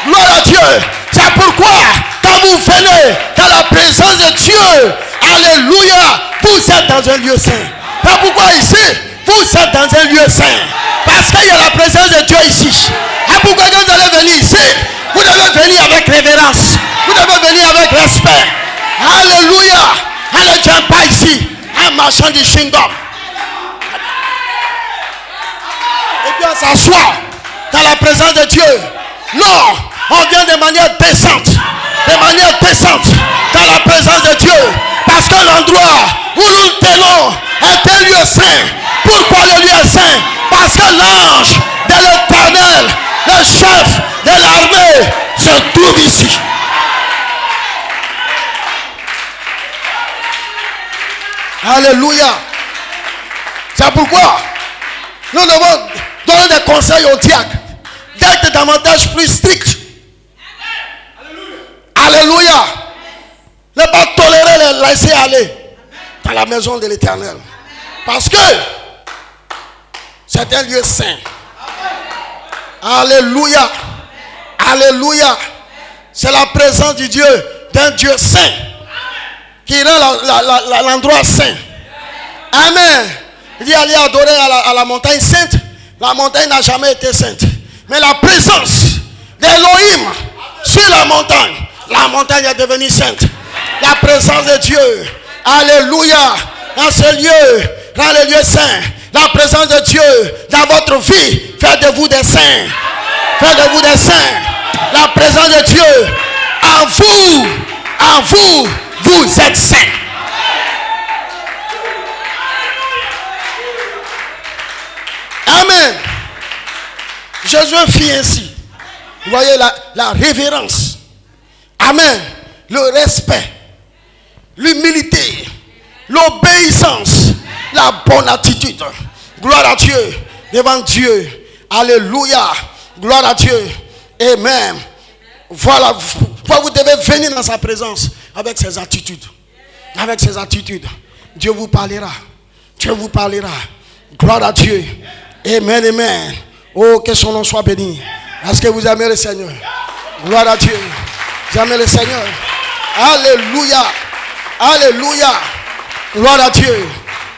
Gloire à Dieu. C'est pourquoi, quand vous venez dans la présence de Dieu, alléluia, vous êtes dans un lieu saint. C'est pourquoi ici, vous êtes dans un lieu saint. Parce qu'il y a la présence de Dieu ici. C'est pourquoi quand vous allez venir ici, vous devez venir avec révérence. Vous devez venir avec respect. Alléluia. Elle ne vient pas ici, un marchand de chewing-gum. Et puis on s'assoit dans la présence de Dieu. Non, on vient de manière décente. De manière décente dans la présence de Dieu. Parce que l'endroit où nous tenons est un lieu saint. Pourquoi le lieu est saint? Parce que l'ange de l'Éternel, le chef de l'armée, se trouve ici. Alléluia. C'est pourquoi nous devons donner des conseils aux diacres d'être davantage plus stricts. Alléluia. Ne pas tolérer les laisser aller dans la maison de l'Éternel. Parce que c'est un lieu saint. Alléluia. Alléluia. C'est la présence du Dieu, d'un Dieu saint, qui rend l'endroit saint. Amen. Il dit aller adorer à la montagne sainte. La montagne n'a jamais été sainte. Mais la présence d'Elohim sur la montagne est devenue sainte. La présence de Dieu, alléluia, dans ce lieu, dans le lieu saint. La présence de Dieu dans votre vie, faites de vous des saints. Faites de vous des saints. La présence de Dieu en vous, vous êtes saints. Amen. Jésus fit ainsi. Vous voyez la révérence. Amen. Le respect. L'humilité. L'obéissance. La bonne attitude. Gloire à Dieu. Devant Dieu. Alléluia. Gloire à Dieu. Amen. Voilà. Vous devez venir dans sa présence avec ses attitudes. Avec ses attitudes. Dieu vous parlera. Dieu vous parlera. Gloire à Dieu. Amen, amen. Oh, que son nom soit béni. Est-ce que vous aimez le Seigneur? Gloire à Dieu. Vous aimez le Seigneur? Alléluia. Alléluia. Gloire à Dieu.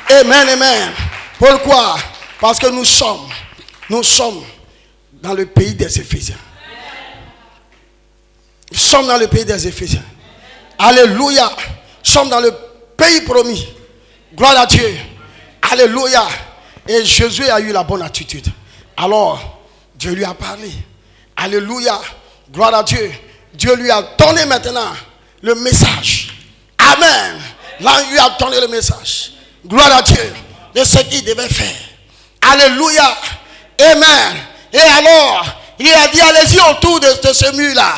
Amen, amen. Pourquoi? Parce que nous sommes dans le pays des Éphésiens. Nous sommes dans le pays des Éphésiens. Alléluia. Nous sommes dans le pays promis. Gloire à Dieu. Alléluia. Et Jésus a eu la bonne attitude. Alors, Dieu lui a parlé. Alléluia. Gloire à Dieu. Dieu lui a donné maintenant le message. Amen. Là, il lui a donné le message. Gloire à Dieu. De ce qu'il devait faire. Alléluia. Amen. Et alors, il a dit, allez-y autour de ce mur-là.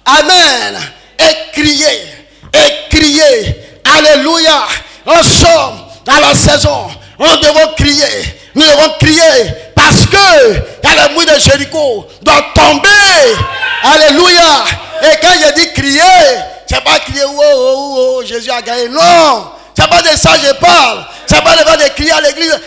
Amen. Et criez. Et criez. Alléluia. Nous sommes dans la saison. Nous devons crier. Nous devons crier. Parce que le mur de Jéricho doit tomber. Alléluia. Et quand je dis crier, c'est pas crier oh, Jésus a gagné. Non. C'est pas de ça que je parle. C'est pas de crier à l'église.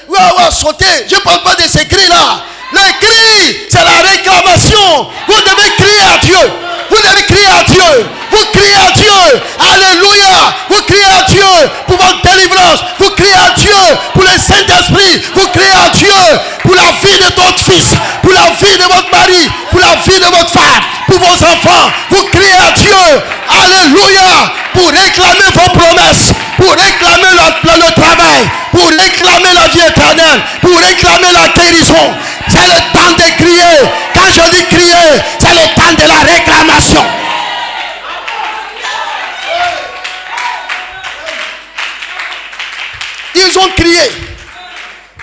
Sauter. Je ne parle pas de ces cris-là. Le cri, c'est la réclamation. Vous devez crier à Dieu. Vous devez crier à Dieu. Vous criez à Dieu. Alléluia. Vous criez à Dieu pour votre délivrance. Vous criez à Dieu pour le Saint-Esprit. Vous criez à Dieu pour la vie de votre fils. Pour la vie de votre mari. Pour la vie de votre femme. Pour vos enfants. Vous criez à Dieu. Alléluia. Pour réclamer vos promesses. Pour réclamer le travail. Pour réclamer la vie éternelle. Pour réclamer la guérison. C'est le temps de crier. Quand je dis crier, c'est le temps de la réclamation. Ils ont crié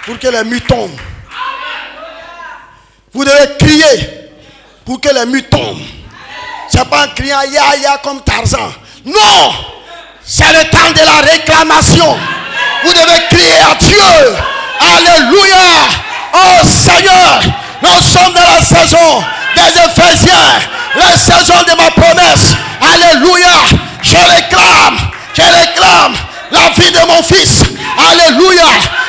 pour que les murs tombent. Vous devez crier pour que les murs tombent. Ce n'est pas un cri ya comme Tarzan. Non, c'est le temps de la réclamation. Vous devez crier à Dieu. Alléluia. Oh Seigneur, nous sommes dans la saison des Éphésiens. la saison de ma promesse. Alléluia. Je réclame la vie de mon fils. Alléluia.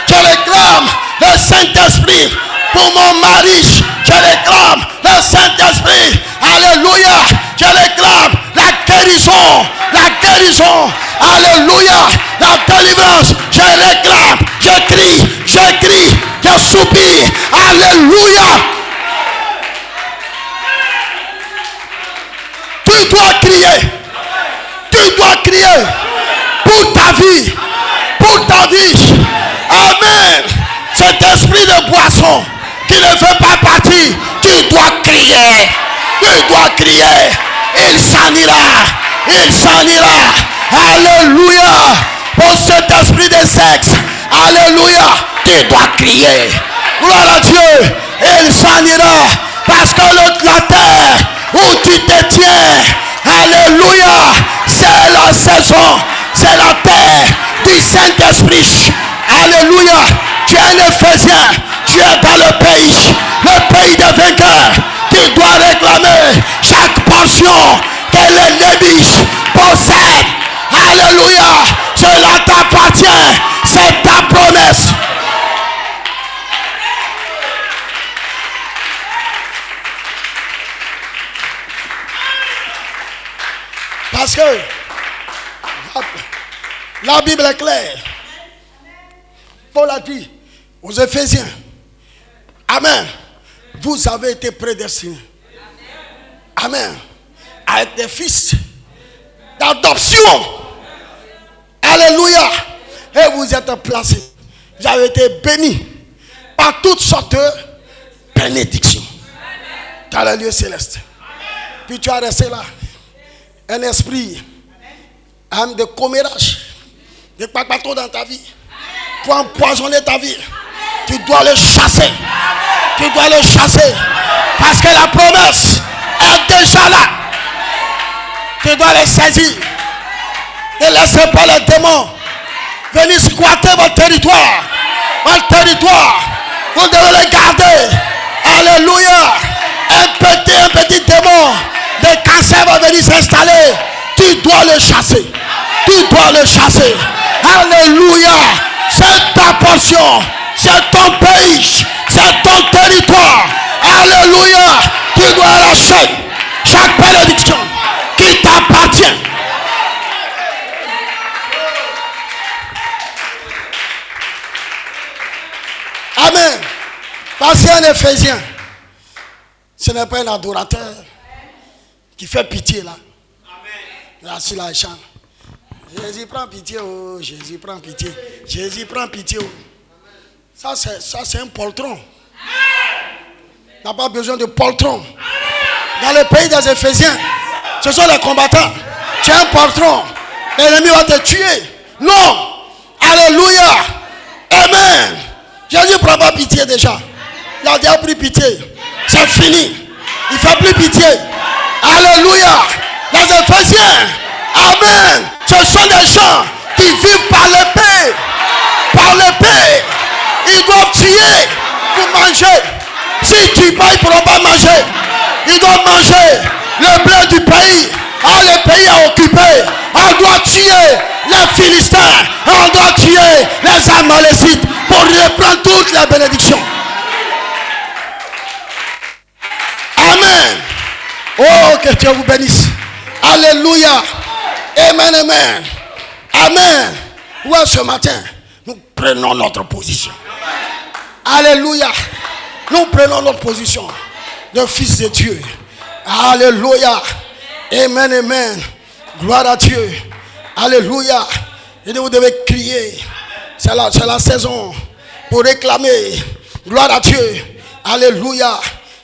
Je réclame le Saint-Esprit pour mon mari. Je réclame le Saint-Esprit. Alléluia. Je réclame la guérison. Alléluia. La délivrance. Je réclame. Je crie. Je soupire. Alléluia. Tu dois crier pour ta vie. Amen. Cet esprit de boisson qui ne veut pas partir, tu dois crier. Il s'en ira. Alléluia. Pour cet esprit de sexe, alléluia, tu dois crier. Gloire à Dieu. Il s'en ira. Parce que la terre où tu te tiens, alléluia, c'est la saison, c'est la terre du Saint-Esprit. Alléluia. Tu es un Ephésien, tu es dans le pays des vainqueurs. Tu dois réclamer chaque portion que l'ennemi possède. Alléluia. Cela t'appartient, c'est ta promesse. Parce que la Bible est claire. Paul a dit aux Éphésiens, amen, vous avez été prédestinés. Amen. À être des fils d'adoption. Alléluia. Et vous êtes placés. Vous avez été bénis par toutes sortes de bénédictions dans le lieu céleste. Puis tu as resté là. Un esprit de commérage, de papato dans ta vie, pour empoisonner ta vie. Tu dois le chasser. Parce que la promesse est déjà là. Tu dois le saisir. Ne laissez pas les démons venir squatter votre territoire. Vous devez les garder. Alléluia. Un petit démon de cancer va venir s'installer. Tu dois le chasser. Alléluia. C'est ta portion. C'est ton pays. C'est ton territoire. Alléluia. Tu dois arracher chaque bénédiction qui t'appartient. Amen. Parce qu'un Ephésien, ce n'est pas un adorateur qui fait pitié là. Là, sur la chambre. Jésus prend pitié, oh, Jésus prend pitié. Jésus prend pitié. Oh. Ça c'est un poltron. Il n'a pas besoin de poltron. Dans le pays des Éphésiens, ce sont les combattants. Tu es un poltron. L'ennemi va te tuer. Non. Alléluia. Amen. Jésus ne prend pas pitié déjà. Il a déjà pris pitié. C'est fini. Il ne fait plus pitié. Alléluia. Les Éphésiens. Amen. Ce sont des gens qui vivent par l'épée. Ils doivent tuer pour manger. Si tu pas, ils ne pourront pas manger. Ils doivent manger le blé du pays. Le pays est occupé. On doit tuer les Philistins. On doit tuer les Amalécites pour reprendre toutes les bénédictions. Amen. Oh, que Dieu vous bénisse. Alléluia. Amen, amen. Amen. Ouais, ce matin, nous prenons notre position. Alléluia. Nous prenons notre position de fils de Dieu. Alléluia. Amen, amen. Gloire à Dieu. Alléluia. Et vous devez crier. C'est la saison pour réclamer. Gloire à Dieu. Alléluia.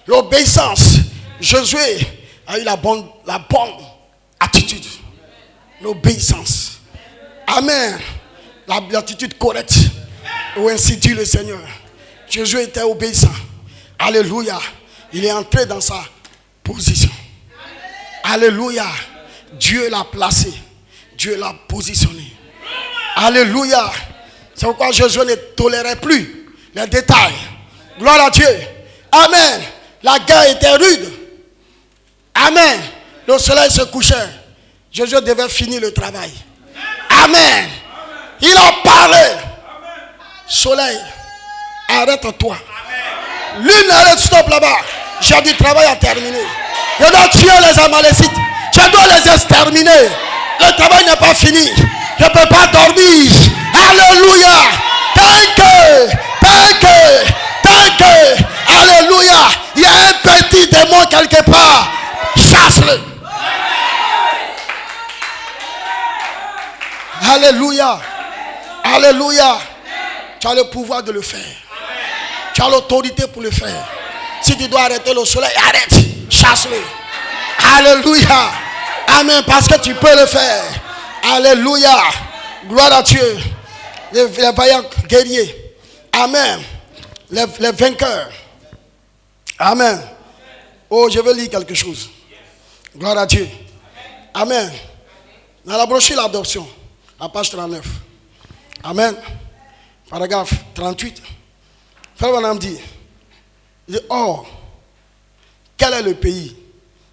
L'obéissance. Josué a eu la bonne attitude. L'obéissance. Amen. L'attitude correcte. Ou ainsi dit le Seigneur. Josué était obéissant. Alléluia. Il est entré dans sa position. Alléluia. Dieu l'a placé. Dieu l'a positionné. Alléluia. C'est pourquoi Josué ne tolérait plus les détails. Gloire à Dieu. Amen. La guerre était rude. Amen. Le soleil se couchait. Jésus devait finir le travail. Amen. Il a parlé. Soleil, arrête-toi. Lune, arrête, stop là-bas. J'ai du travail à terminer. Je dois tuer les Amalécites. Je dois les exterminer. Le travail n'est pas fini. Je ne peux pas dormir. Alléluia. Thank you. Thank you. Thank you. Alléluia. Il y a un petit démon quelque part. Chasse-le. Alléluia. Alléluia. Tu as le pouvoir de le faire. Tu as l'autorité pour le faire. Si tu dois arrêter le soleil, arrête. Chasse-le. Alléluia. Amen. Parce que tu peux le faire. Alléluia. Gloire à Dieu. Les vaillants guerriers. Amen. Les vainqueurs. Amen. Oh, je veux lire quelque chose. Gloire à Dieu. Amen. Dans la brochure l'adoption, à page 39. Amen. Paragraphe 38. Frère Branham dit, oh, quel est le pays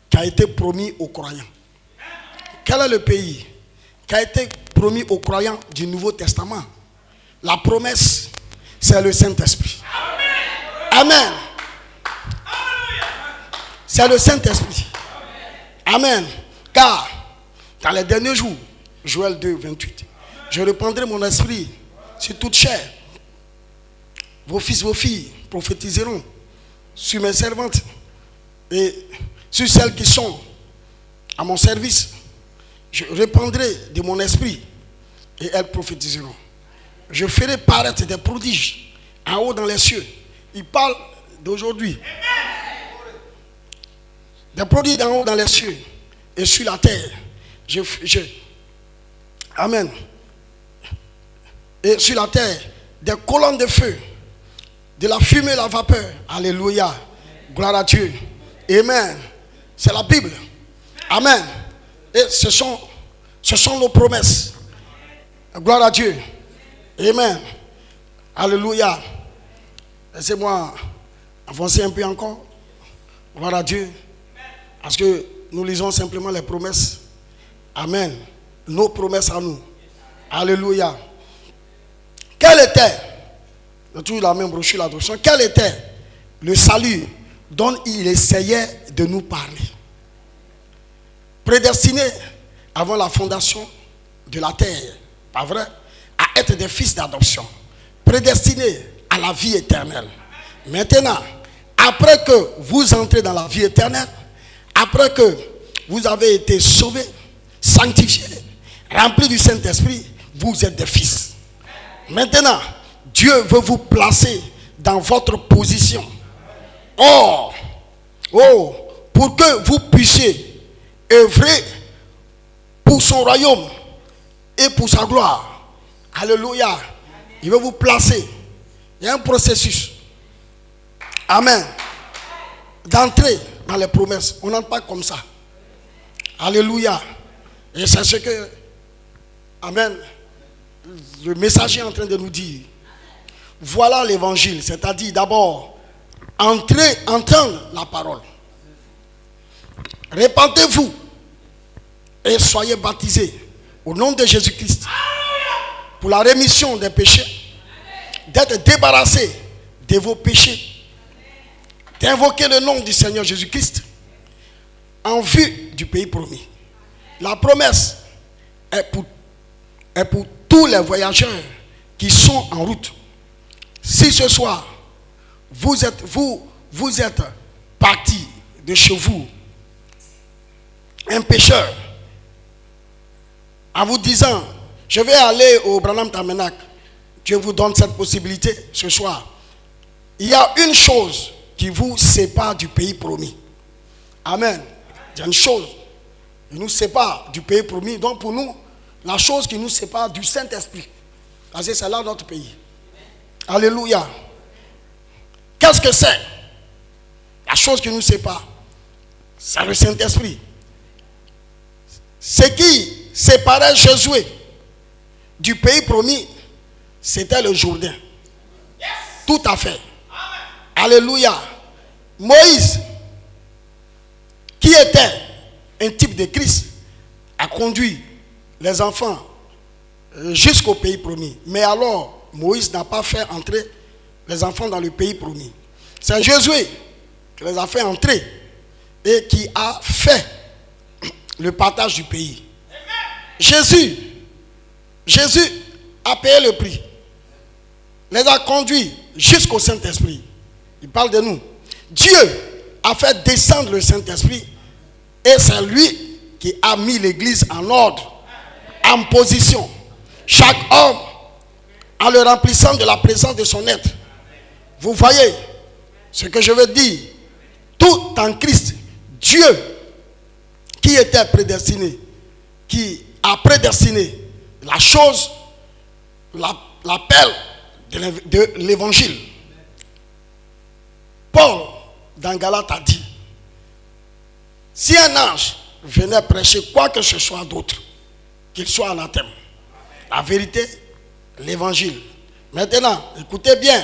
qui a été promis aux croyants? Quel est le pays qui a été promis aux croyants du Nouveau Testament? La promesse, c'est le Saint-Esprit. Amen. C'est le Saint-Esprit. Amen. Car, dans les derniers jours, Joël 2, 28, je répandrai mon esprit sur toute chair. Vos fils, vos filles prophétiseront sur mes servantes et sur celles qui sont à mon service. Je répandrai de mon esprit et elles prophétiseront. Je ferai paraître des prodiges en haut dans les cieux. Il parle d'aujourd'hui. Des prodiges en haut dans les cieux et sur la terre. Amen. Et sur la terre, des colonnes de feu, de la fumée, la vapeur. Alléluia. Gloire à Dieu. Amen. C'est la Bible. Amen. Et ce sont nos promesses. Gloire à Dieu. Amen. Alléluia. Laissez-moi avancer un peu encore. Gloire à Dieu. Parce que nous lisons simplement les promesses. Amen. Nos promesses à nous. Alléluia. Quel était, toujours la même brochure, l'adoption, quel était le salut dont il essayait de nous parler? Prédestiné avant la fondation de la terre, pas vrai, à être des fils d'adoption. Prédestiné à la vie éternelle. Maintenant, après que vous entrez dans la vie éternelle, après que vous avez été sauvés, sanctifiés, remplis du Saint-Esprit, vous êtes des fils. Maintenant, Dieu veut vous placer dans votre position. Pour que vous puissiez œuvrer pour son royaume et pour sa gloire. Alléluia. Il veut vous placer. Il y a un processus. Amen. D'entrer dans les promesses. On n'entre pas comme ça. Alléluia. Et c'est ce que, amen, le messager est en train de nous dire. Voilà l'évangile, c'est-à-dire d'abord entendre la parole. Répandez-vous et soyez baptisés au nom de Jésus-Christ pour la rémission des péchés, d'être débarrassés de vos péchés, d'invoquer le nom du Seigneur Jésus-Christ en vue du pays promis. La promesse est pour tous les voyageurs qui sont en route. Si ce soir, vous êtes parti de chez vous, un pécheur, en vous disant, je vais aller au Branham Tabernacle, Dieu vous donne cette possibilité ce soir. Il y a une chose qui vous sépare du pays promis. Amen. Il y a une chose qui nous sépare du pays promis. Donc pour nous, la chose qui nous sépare du Saint-Esprit, parce que c'est là notre pays. Alléluia. Qu'est-ce que c'est? La chose qui nous sépare, c'est le Saint-Esprit. Ce qui séparait Josué du pays promis, c'était le Jourdain. Tout à fait. Alléluia. Moïse, qui était un type de Christ, a conduit les enfants jusqu'au pays promis. Mais alors, Moïse n'a pas fait entrer les enfants dans le pays promis. C'est Josué qui les a fait entrer et qui a fait le partage du pays. Jésus a payé le prix, les a conduits jusqu'au Saint-Esprit. Il parle de nous. Dieu a fait descendre le Saint-Esprit et c'est lui qui a mis l'église en ordre, en position. Chaque homme en le remplissant de la présence de son être. Vous voyez ce que je veux dire? Tout en Christ, Dieu qui était prédestiné, qui a prédestiné la chose, l'appel de l'évangile. Paul, dans Galates, a dit, si un ange venait prêcher quoi que ce soit d'autre, qu'il soit anathème, la vérité, l'évangile. Maintenant, écoutez bien,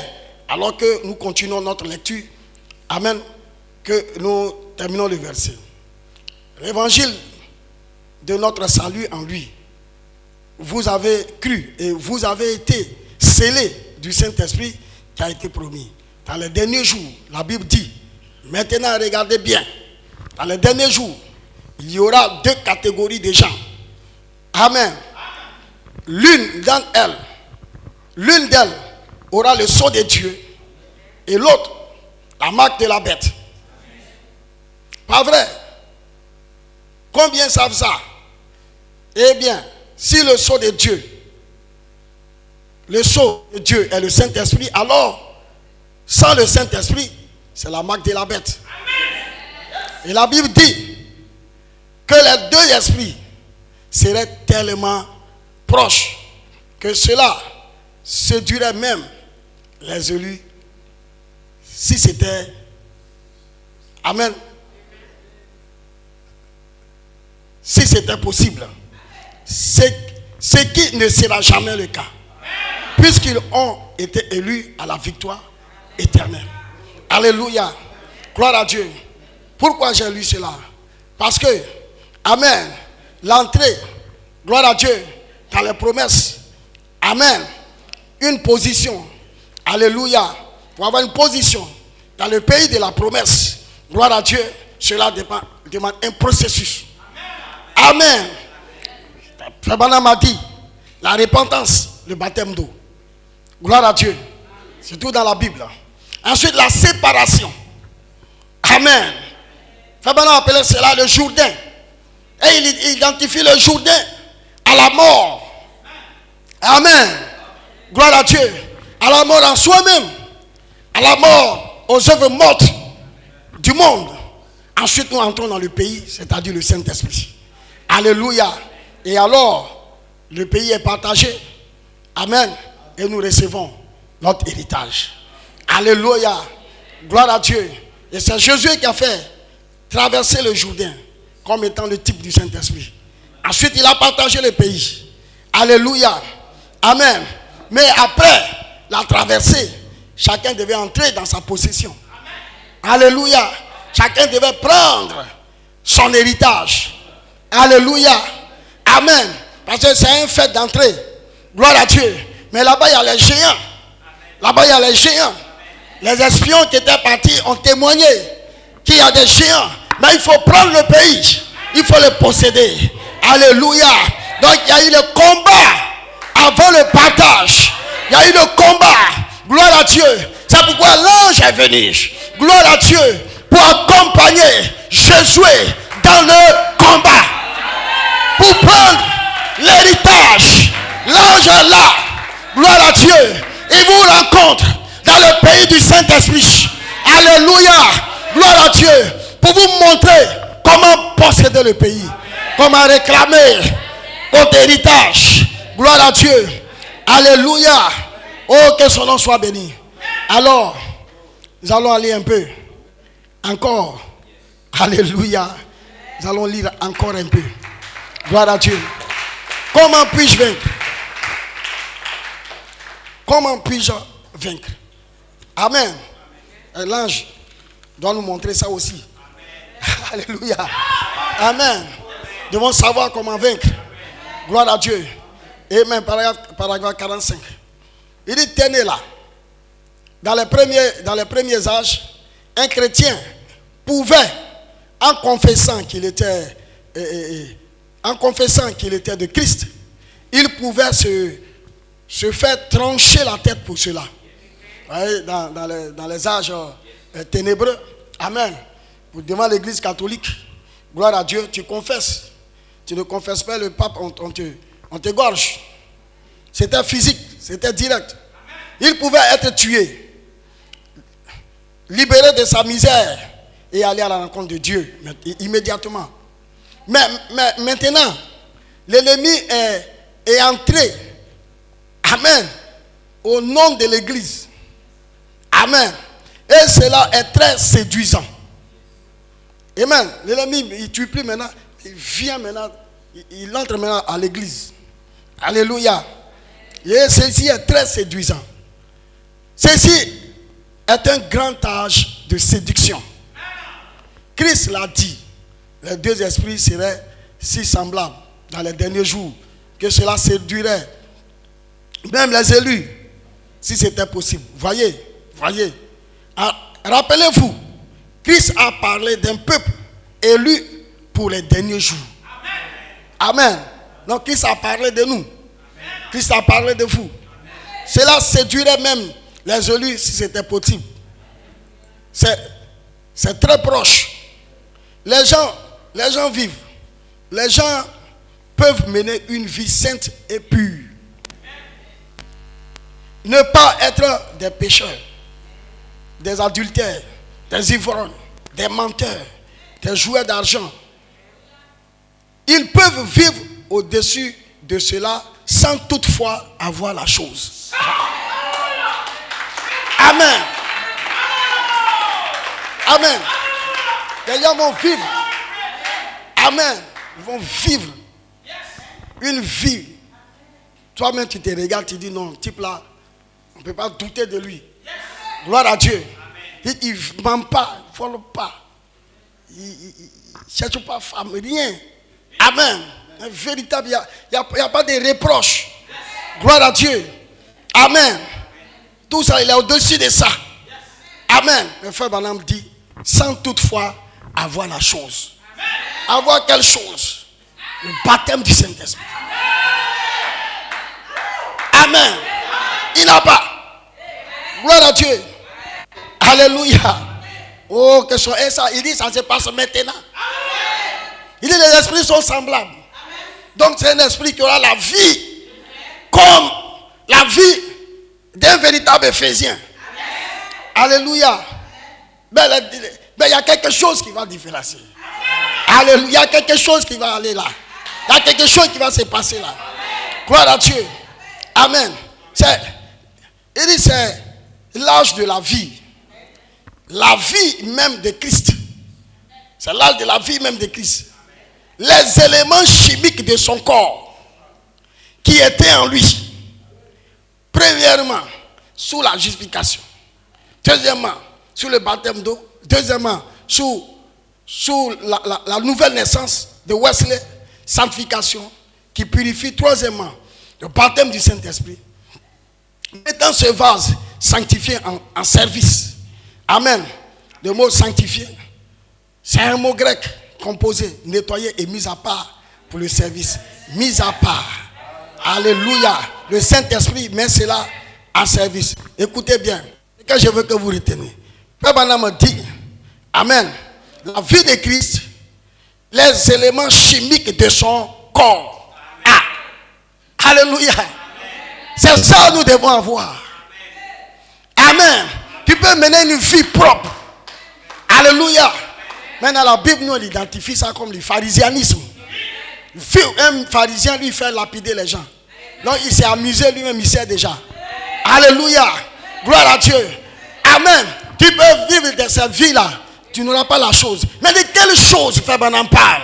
alors que nous continuons notre lecture, amen, que nous terminons le verset. L'évangile de notre salut en lui, vous avez cru et vous avez été scellés du Saint-Esprit qui a été promis. Dans les derniers jours, la Bible dit, maintenant regardez bien, dans les derniers jours, il y aura deux catégories de gens. Amen. L'une d'elles aura le sceau de Dieu et l'autre la marque de la bête. Pas vrai? Combien savent ça? Eh bien, si le sceau de Dieu est le Saint-Esprit, alors sans le Saint-Esprit, c'est la marque de la bête. Et la Bible dit que les deux esprits seraient tellement proches que cela séduirait même les élus si c'était, amen, si c'était possible. Ce qui ne sera jamais le cas, puisqu'ils ont été élus à la victoire éternelle. Alléluia. Gloire à Dieu. Pourquoi j'ai lu cela? Parce que, amen, l'entrée, gloire à Dieu, dans les promesses, amen, une position, alléluia, pour avoir une position dans le pays de la promesse, gloire à Dieu, cela demande un processus. Amen. Frère Branham m'a dit, la repentance, le baptême d'eau. Gloire à Dieu. C'est tout dans la Bible. Ensuite, la séparation. Amen. Frère Branham appelait cela le Jourdain. Et il identifie le Jourdain à la mort. Amen. Gloire à Dieu. À la mort en soi-même. À la mort aux œuvres mortes du monde. Ensuite, nous entrons dans le pays, c'est-à-dire le Saint-Esprit. Alléluia. Et alors, le pays est partagé. Amen. Et nous recevons notre héritage. Alléluia. Gloire à Dieu. Et c'est Jésus qui a fait traverser le Jourdain comme étant le type du Saint-Esprit. Ensuite, il a partagé le pays. Alléluia. Amen. Mais après la traversée, chacun devait entrer dans sa possession. Alléluia. Chacun devait prendre son héritage. Alléluia. Amen. Parce que c'est un fait d'entrée. Gloire à Dieu. Mais là-bas, il y a les géants. Là-bas, il y a les géants. Les espions qui étaient partis ont témoigné qu'il y a des géants. Mais il faut prendre le pays. Il faut le posséder. Alléluia. Donc, il y a eu le combat avant le partage. Il y a eu le combat. Gloire à Dieu. C'est pourquoi l'ange est venu. Gloire à Dieu. Pour accompagner Josué dans le combat. Pour prendre l'héritage. L'ange est là. Gloire à Dieu. Il vous rencontre dans le pays du Saint-Esprit. Alléluia. Gloire à Dieu. Pour vous montrer comment posséder le pays. Comment réclamer votre héritage. Gloire à Dieu. Alléluia. Oh, que son nom soit béni. Alors, nous allons aller un peu. Encore. Alléluia. Nous allons lire encore un peu. Gloire à Dieu. Comment puis-je vaincre? Comment puis-je vaincre? Amen. L'ange doit nous montrer ça aussi. Alléluia. Amen. Nous devons savoir comment vaincre. Gloire à Dieu. Amen. Paragraphe 45. Il dit, tenez là. Dans les premiers âges, un chrétien pouvait, en confessant qu'il était de Christ, il pouvait se faire trancher la tête pour cela. Voyez, dans les âges ténébreux. Amen. Pour devant l'église catholique, gloire à Dieu, tu confesses. Tu ne confesses pas, le pape, on te gorge. C'était physique, c'était direct. Il pouvait être tué, libéré de sa misère et aller à la rencontre de Dieu immédiatement. Mais maintenant, l'ennemi est entré, amen, au nom de l'église. Amen. Et cela est très séduisant. Amen. L'ennemi, il ne tue plus maintenant. Il vient maintenant. Il entre maintenant à l'église. Alléluia. Et ceci est très séduisant. Ceci est un grand âge de séduction. Christ l'a dit. Les deux esprits seraient si semblables dans les derniers jours que cela séduirait même les élus, si c'était possible. Voyez. Rappelez-vous, Christ a parlé d'un peuple élu pour les derniers jours. Amen. Donc Christ a parlé de nous. Christ a parlé de vous. Cela séduirait même les élus si c'était possible. C'est très proche. Les gens vivent. Les gens peuvent mener une vie sainte et pure. Ne pas être des pécheurs, des adultères, des ivrognes, des menteurs, des joueurs d'argent. Ils peuvent vivre au-dessus de cela sans toutefois avoir la chose. Amen. Amen. Les gens vont vivre. Amen. Ils vont vivre une vie. Toi-même, tu te regardes, tu dis non, type là, on ne peut pas douter de lui. Gloire à Dieu. Il ne ment pas, il ne vole pas. Il ne cherche pas femme, rien. Amen. Un véritable, il n'y a pas de reproches. Gloire à Dieu. Amen. Tout ça, il est au-dessus de ça. Amen. Le frère Branham dit, sans toutefois avoir la chose. Avoir quelle chose? Le baptême du Saint-Esprit. Amen. Il n'a pas. Gloire à Dieu. Alléluia. Oh, que ça. Et ça, il dit, ça se passe maintenant. Il dit, les esprits sont semblables. Donc, c'est un esprit qui aura la vie comme la vie d'un véritable Ephésien. Alléluia. Ben, il y a quelque chose qui va différencier. Alléluia. Il y a quelque chose qui va aller là. Il y a quelque chose qui va se passer là. Gloire à Dieu. Amen. Il dit, c'est l'âge de la vie. La vie même de Christ. C'est l'âge de la vie même de Christ. Les éléments chimiques de son corps qui étaient en lui. Premièrement, sous la justification. Deuxièmement, sous le baptême d'eau. Deuxièmement, sous la nouvelle naissance de Wesley, sanctification qui purifie. Troisièmement, le baptême du Saint-Esprit. Mettant ce vase sanctifié en service. Amen. Le mot sanctifié, c'est un mot grec composé, nettoyé et mis à part pour le service. Mis à part. Alléluia. Le Saint-Esprit met cela en service. Écoutez bien. Ce que je veux que vous reteniez. Père Branham dit, amen, la vie de Christ, les éléments chimiques de son corps. Ah. Alléluia. C'est ça que nous devons avoir. Amen. Tu peux mener une vie propre. Alléluia. Maintenant, la Bible nous identifie ça comme le pharisianisme. Un pharisien, lui, fait lapider les gens. Donc, il s'est amusé lui-même, il sait déjà. Alléluia. Gloire à Dieu. Amen. Tu peux vivre de cette vie-là. Tu n'auras pas la chose. Mais de quelle chose, Frère Branham parle?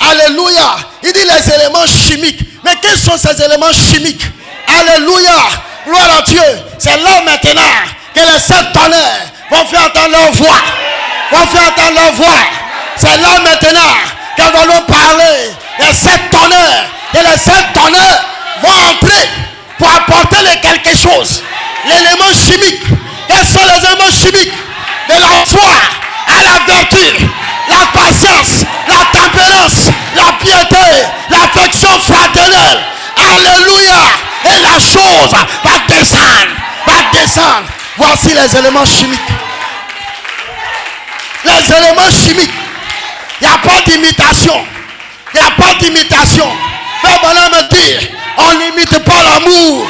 Alléluia. Il dit les éléments chimiques. Mais quels sont ces éléments chimiques? Alléluia. Gloire à Dieu. C'est là maintenant que les sept tonnerres vont faire entendre leur voix. Vont faire entendre leur voix. C'est là maintenant que nous allons parler, les 7 tonnerres. Et les 7 tonnerres vont entrer pour apporter quelque chose. L'élément chimique. Quels sont les éléments chimiques? De la foi à la vertu, la patience, la tempérance, la piété, l'affection fraternelle. Alléluia. Et la chose va descendre. Voici les éléments chimiques. Les éléments chimiques. Il n'y a pas d'imitation. Il n'y a pas d'imitation. Frère Branham me dit, on n'imite pas l'amour.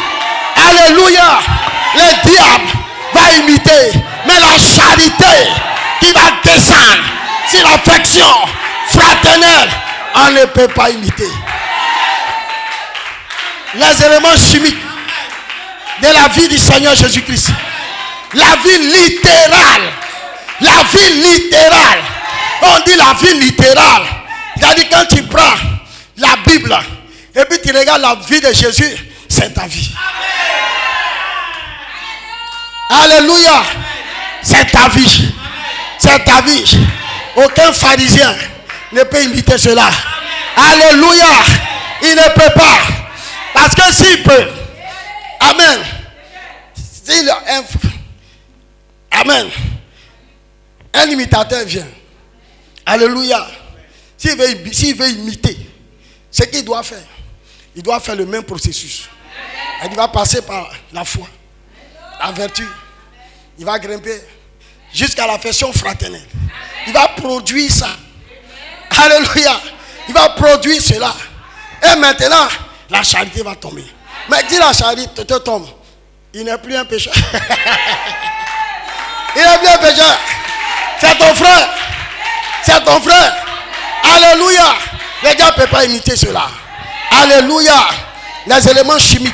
Alléluia. Le diable va imiter. Mais la charité qui va descendre, c'est l'affection fraternelle. On ne peut pas imiter. Les éléments chimiques de la vie du Seigneur Jésus-Christ. La vie littérale. La vie littérale. On dit la vie littérale. C'est-à-dire quand tu prends la Bible et puis tu regardes la vie de Jésus, c'est ta vie. Alléluia. C'est ta vie. C'est ta vie. Aucun pharisien ne peut imiter cela. Alléluia. Il ne peut pas. Parce que s'il peut, amen. Amen. Un imitateur vient. Alléluia. S'il veut imiter, ce qu'il doit faire, il doit faire le même processus. Il va passer par la foi, la vertu. Il va grimper jusqu'à l'affection fraternelle. Il va produire ça. Alléluia. Il va produire cela. Et maintenant, la charité va tomber. Mais dis la charité te tombe. Il n'est plus un pécheur. Il n'est plus un pécheur. C'est ton frère. C'est ton frère. Alléluia. Les gars ne peuvent pas imiter cela. Alléluia. Les éléments chimiques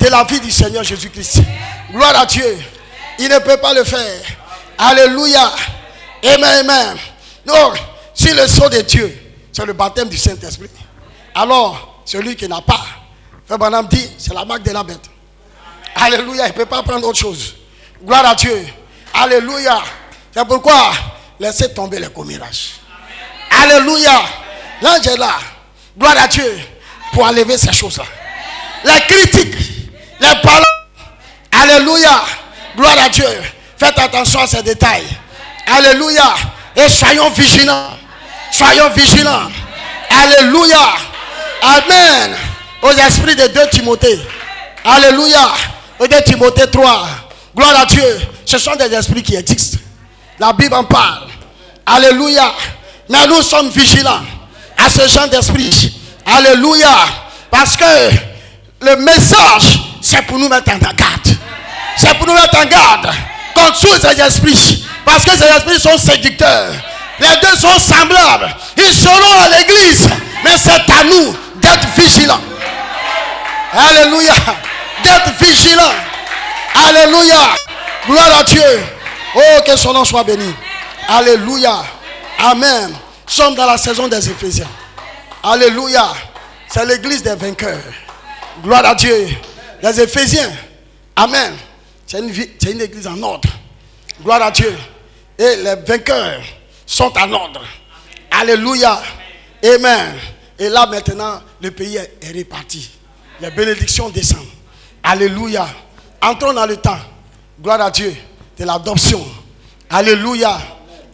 de la vie du Seigneur Jésus-Christ. Gloire à Dieu. Il ne peut pas le faire. Alléluia. Amen, amen. Donc, si le sceau de Dieu, c'est le baptême du Saint-Esprit, alors, celui qui n'a pas, Frère Branham dit, c'est la marque de la bête. Alléluia. Il ne peut pas prendre autre chose. Gloire à Dieu. Alléluia. C'est pourquoi laissez tomber les commérages. Alléluia. L'ange est là. Gloire à Dieu. Pour enlever ces choses-là. Les critiques, les paroles. Alléluia. Gloire à Dieu. Faites attention à ces détails. Alléluia. Et soyons vigilants. Soyons vigilants. Alléluia. Amen. Aux esprits de 2 Timothée. Alléluia. Aux 2 Timothée 3. Gloire à Dieu. Ce sont des esprits qui existent. La Bible en parle. Alléluia. Mais nous sommes vigilants à ce genre d'esprit. Alléluia. Parce que le message, c'est pour nous mettre en garde. C'est pour nous mettre en garde contre tous ces esprits. Parce que ces esprits sont séducteurs. Les deux sont semblables. Ils seront à l'église. Mais c'est à nous d'être vigilants. Alléluia. D'être vigilants. Alléluia. Gloire à Dieu. Oh, que son nom soit béni. Alléluia. Amen. Nous sommes dans la saison des Éphésiens. Alléluia. C'est l'église des vainqueurs. Gloire à Dieu. Les Éphésiens. Amen. C'est une église en ordre. Gloire à Dieu. Et les vainqueurs sont en ordre. Alléluia. Amen. Et là maintenant, le pays est réparti. Les bénédictions descendent. Alléluia. Entrons dans le temps. Gloire à Dieu. De l'adoption. Alléluia.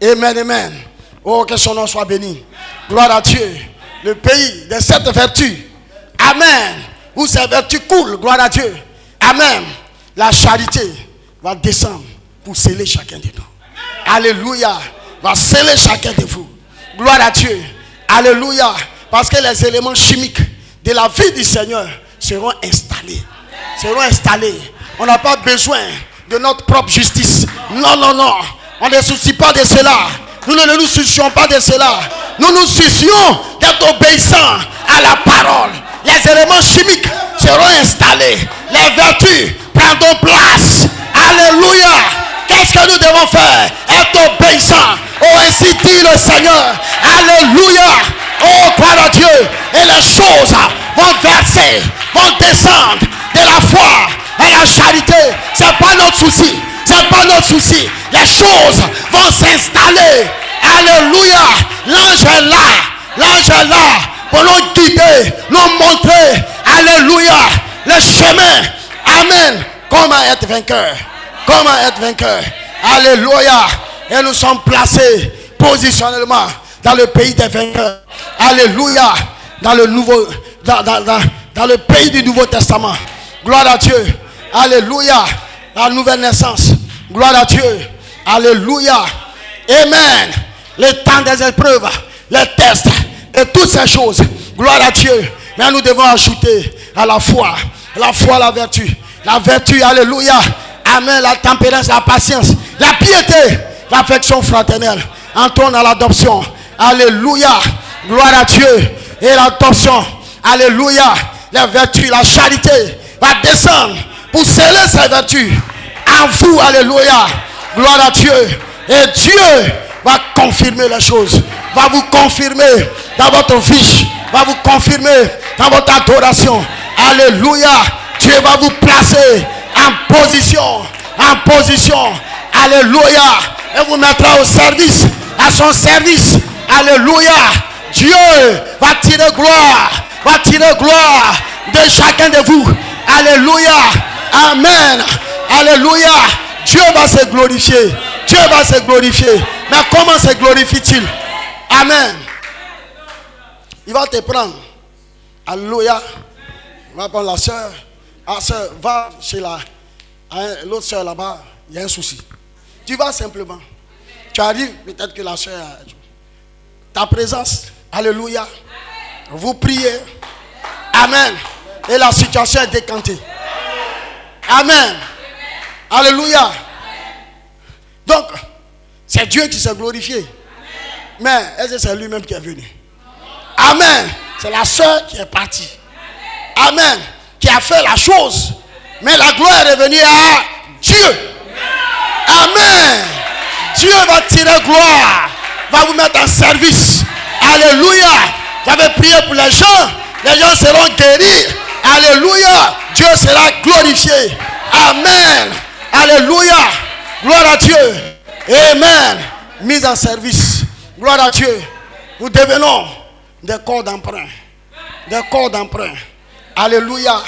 Amen, amen. Oh, que son nom soit béni. Gloire à Dieu. Le pays de cette vertu. Amen. Où ces vertus coulent. Gloire à Dieu. Amen. La charité va descendre pour sceller chacun de nous. Alléluia. Va sceller chacun de vous. Gloire à Dieu. Alléluia. Parce que les éléments chimiques de la vie du Seigneur seront installés. Seront installés. On n'a pas besoin de notre propre justice. Non, non, non. On ne se soucie pas de cela. Nous ne nous soucions pas de cela. Nous nous soucions d'être obéissants à la parole. Les éléments chimiques seront installés. Les vertus prendront place. Alléluia. Qu'est-ce que nous devons faire? Être obéissants. Oh, ainsi dit le Seigneur. Alléluia. Oh, gloire à Dieu. Et les choses vont verser, vont descendre de la foi et la charité. C'est pas notre souci. C'est pas notre souci. Les choses vont s'installer. Alléluia. L'ange est là. L'ange est là pour nous guider, nous montrer, alléluia, le chemin. Amen. Comment être vainqueur? Comment être vainqueur? Alléluia. Et nous sommes placés positionnellement dans le pays des vainqueurs. Alléluia. Dans le nouveau, dans le pays du Nouveau Testament. Gloire à Dieu. Alléluia. La nouvelle naissance. Gloire à Dieu. Alléluia. Amen. Le temps des épreuves, les tests et toutes ces choses. Gloire à Dieu. Mais nous devons ajouter à la foi, la vertu. La vertu, alléluia. Amen. La tempérance, la patience, la piété, l'affection fraternelle. Entrons dans l'adoption. Alléluia. Gloire à Dieu. Et l'adoption. Alléluia. La vertu, la charité va descendre pour sceller ses vertus en vous. Alléluia. Gloire à Dieu. Et Dieu va confirmer les choses. Va vous confirmer dans votre vie. Va vous confirmer dans votre adoration. Alléluia. Dieu va vous placer en position. En position. Alléluia. Et vous mettra au service. À son service. Alléluia. Dieu va tirer gloire. Va tirer gloire de chacun de vous. Alléluia. Amen. Alléluia. Dieu va se glorifier. Dieu va se glorifier. Mais comment se glorifie-t-il? Amen. Il va te prendre. Alléluia. Il va prendre la soeur. La soeur, va chez l'autre soeur là-bas. Il y a un souci. Tu vas simplement. Tu arrives, peut-être que la soeur, ta présence. Alléluia. Vous priez. Amen. Et la situation est décantée. Amen. Alléluia. Donc, c'est Dieu qui s'est glorifié. Mais est-ce que c'est lui-même qui est venu? Amen. C'est la soeur qui est partie. Amen. Qui a fait la chose. Mais la gloire est revenue à Dieu. Amen. Dieu va tirer gloire. Va vous mettre en service. Alléluia. J'avais prié pour les gens seront guéris. Alléluia. Dieu sera glorifié. Amen. Alléluia. Gloire à Dieu. Amen. Mise en service. Gloire à Dieu. Nous devenons des corps d'emprunt. Des corps d'emprunt. Alléluia.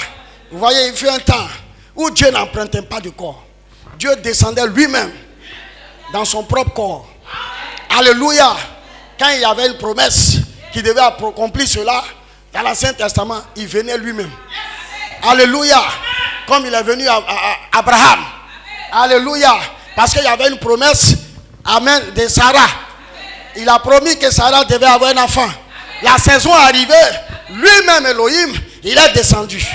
Vous voyez, il fut un temps où Dieu n'empruntait pas de corps. Dieu descendait lui-même dans son propre corps. Alléluia. Quand il y avait une promesse qui devait accomplir cela, dans l'Ancien Testament, il venait lui-même. Alléluia. Comme il est venu à Abraham. Alléluia. Parce qu'il y avait une promesse, amen, de Sarah. Il a promis que Sarah devait avoir un enfant. La saison est arrivée. Lui-même, Elohim, il est descendu.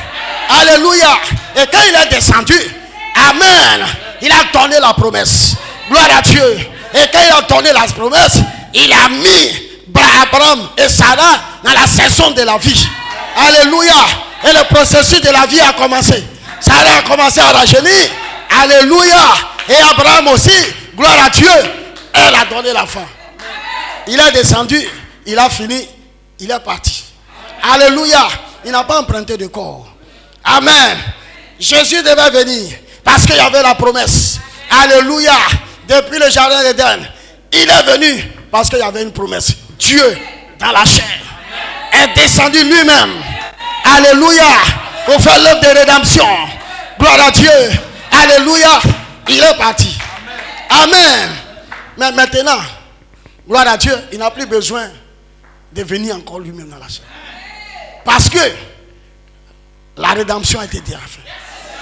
Alléluia. Et quand il est descendu, amen, il a donné la promesse. Gloire à Dieu. Et quand il a donné la promesse, il a mis Abraham et Sarah dans la saison de la vie. Alléluia. Et le processus de la vie a commencé. Sarah a commencé à rajeunir. Alléluia. Et Abraham aussi. Gloire à Dieu. Elle a donné l'enfant. Il est descendu. Il a fini. Il est parti. Alléluia. Il n'a pas emprunté de corps. Amen. Jésus devait venir parce qu'il y avait la promesse. Alléluia. Depuis le jardin d'Éden, il est venu parce qu'il y avait une promesse. Dieu, dans la chair, est descendu lui-même. Alléluia. Pour faire l'œuvre de rédemption. Gloire à Dieu. Alléluia. Il est parti. Amen. Mais maintenant, gloire à Dieu, il n'a plus besoin de venir encore lui-même dans la chair. Parce que la rédemption a été déjà faite.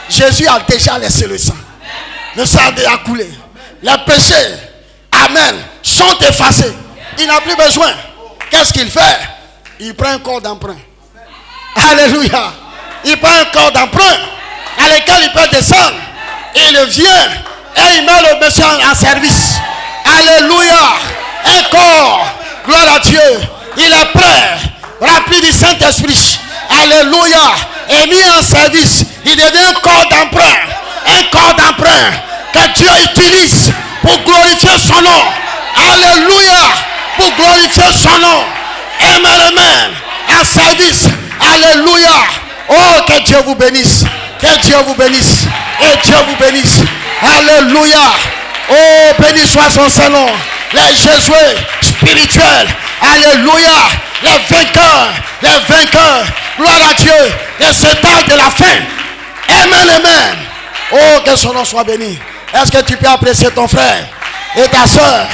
Jésus a déjà laissé le sang. Le sang a déjà coulé. Les péchés, amen, sont effacés. Il n'a plus besoin. Qu'est-ce qu'il fait? Il prend un corps d'emprunt. Alléluia. Il prend un corps d'emprunt à lequel il peut descendre. Et il vient et il met le monsieur en service. Alléluia. Un corps. Gloire à Dieu. Il est prêt. Rempli du Saint-Esprit. Alléluia. Et mis en service. Il devient un corps d'emprunt. Un corps d'emprunt que Dieu utilise pour glorifier son nom. Alléluia. Pour glorifier son nom. Amen. En service. Alléluia. Oh, que Dieu vous bénisse. Que Dieu vous bénisse. Et Dieu vous bénisse. Alléluia. Oh, béni soit son Saint-Nom. les Josué spirituels. Alléluia. Les vainqueurs. Gloire à Dieu. Les soldats de la fin. Amen, amen. Oh, que son nom soit béni. Est-ce que tu peux apprécier ton frère et ta soeur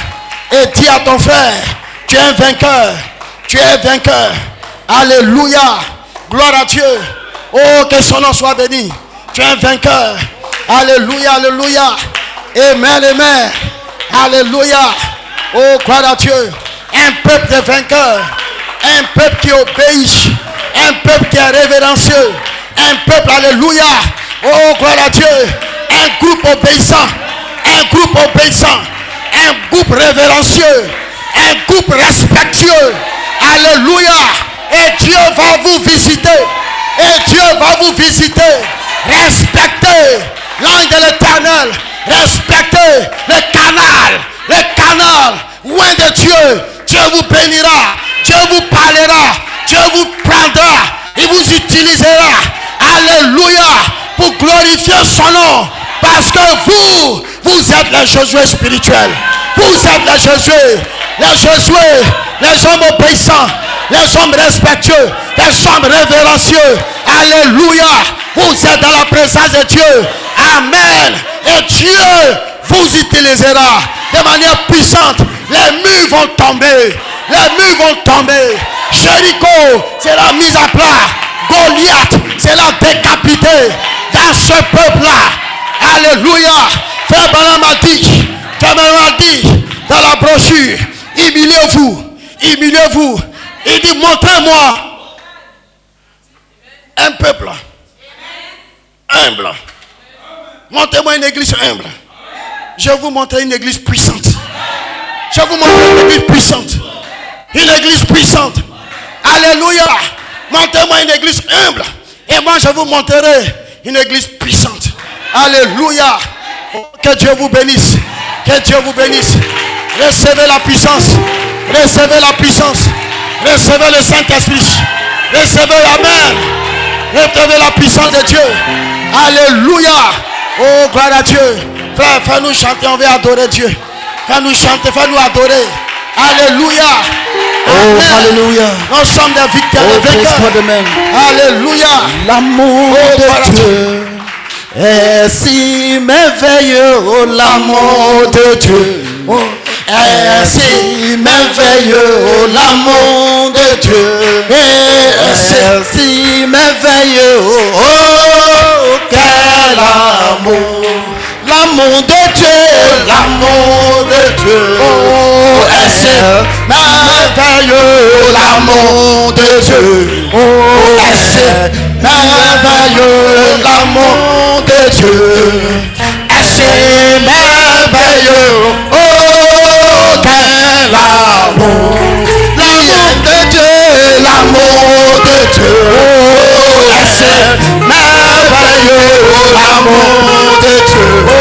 et dire à ton frère, tu es un vainqueur. Tu es vainqueur. Alléluia. Gloire à Dieu. Oh, que son nom soit béni. Tu es un vainqueur. Alléluia, alléluia. Amen, amen. Alléluia. Oh, gloire à Dieu. Un peuple de vainqueurs. Un peuple qui obéit. Un peuple qui est révérencieux. Un peuple, alléluia. Oh, gloire à Dieu. Un groupe obéissant. Un groupe obéissant. Un groupe révérencieux. Un groupe respectueux. Alléluia. Et Dieu va vous visiter. Et Dieu va vous visiter. Respectez l'ange de l'Éternel. Respectez le canal. Loin de Dieu. Dieu vous bénira. Dieu vous parlera. Dieu vous prendra. Il vous utilisera. Alléluia. Pour glorifier son nom. Parce que vous êtes les Josué spirituels. Vous êtes les Josué. Les Josué. Les hommes obéissants. Les hommes respectueux. Les hommes révérencieux. Alléluia. Vous êtes dans la présence de Dieu. Amen. Et Dieu vous utilisera de manière puissante. Les murs vont tomber. Les murs vont tomber. Jéricho sera mis à plat. Goliath sera décapité. Dans ce peuple-là. Alléluia. Frère Branham a dit dans la brochure, humiliez-vous. Il dit, montrez-moi un peuple humble. Montrez-moi une église humble. Je vais vous montrer une église puissante. Je vais vous montrer une église puissante. Une église puissante. Alléluia. Montrez-moi une église humble. Et moi je vous montrerai une église puissante. Alléluia. Que Dieu vous bénisse. Que Dieu vous bénisse. Recevez la puissance. Recevez la puissance. Recevez le Saint-Esprit. Recevez, amen. Recevez la puissance de Dieu. Alléluia. Oh, gloire à Dieu. Frère, fais-nous chanter, on veut adorer Dieu. Fais-nous chanter, fais-nous adorer. Alléluia. Oh, alléluia. Nous sommes des victimes, des vainqueurs. Alléluia. L'amour de Dieu est si merveilleux. Oh, l'amour de Dieu est si merveilleux. Oh, l'amour de Dieu est si merveilleux. Oh, quel amour. L'amour de Dieu, l'amour de Dieu, oh, est merveilleux. L'amour de Dieu, oh, est merveilleux. L'amour de Dieu, est merveilleux. Oh, quel amour. L'amour de Dieu, l'amour de Dieu, oh, est merveilleux. L'amour de Dieu, oh,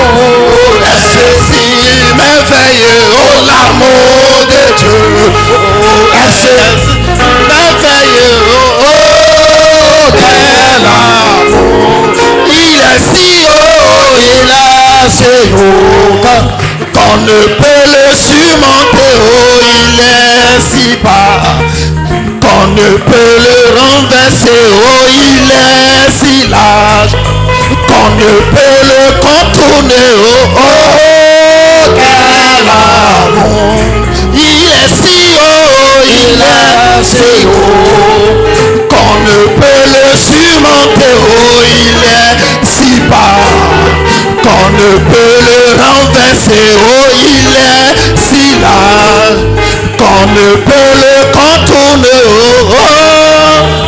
est si merveilleux. Oh, l'amour de Dieu, oh, est merveilleux. Oh, quel amour. Il est si haut, il est si haut qu'on ne peut le surmonter. Oh, il est si bas qu'on ne peut le renverser. Oh, il est si large qu'on ne peut le contourner. Oh, oh, quel amour. Il est si haut, il est si haut qu'on ne peut le surmonter. Oh, il est si bas qu'on ne peut le renverser. Oh, il est si large qu'on ne peut le contourner. Oh, oh,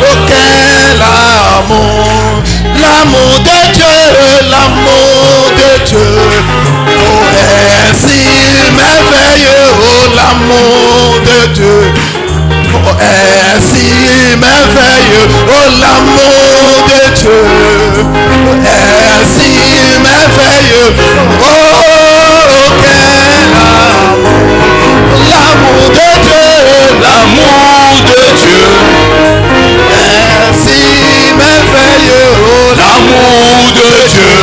oh, quel amour. L'amour de Dieu, l'amour de Dieu, oh, est si merveilleux. Oh, l'amour de Dieu, oh, est si merveilleux. Oh, l'amour de Dieu, oh, est si merveilleux. Oh, quel amour. L'amour de Dieu, l'amour de Dieu, est si merveilleux. Oh, l'amour de Dieu,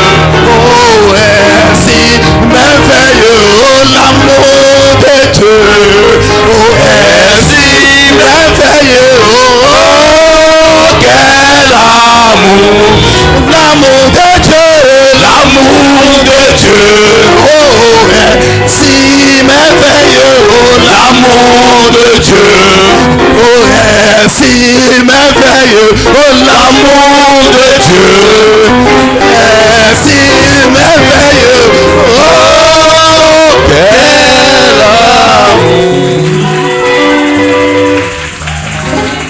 oh, est si merveilleux. Oh, l'amour de Dieu, si merveilleux, l'amour de Dieu. Si merveilleux, l'amour de Dieu. Si merveilleux, quel amour.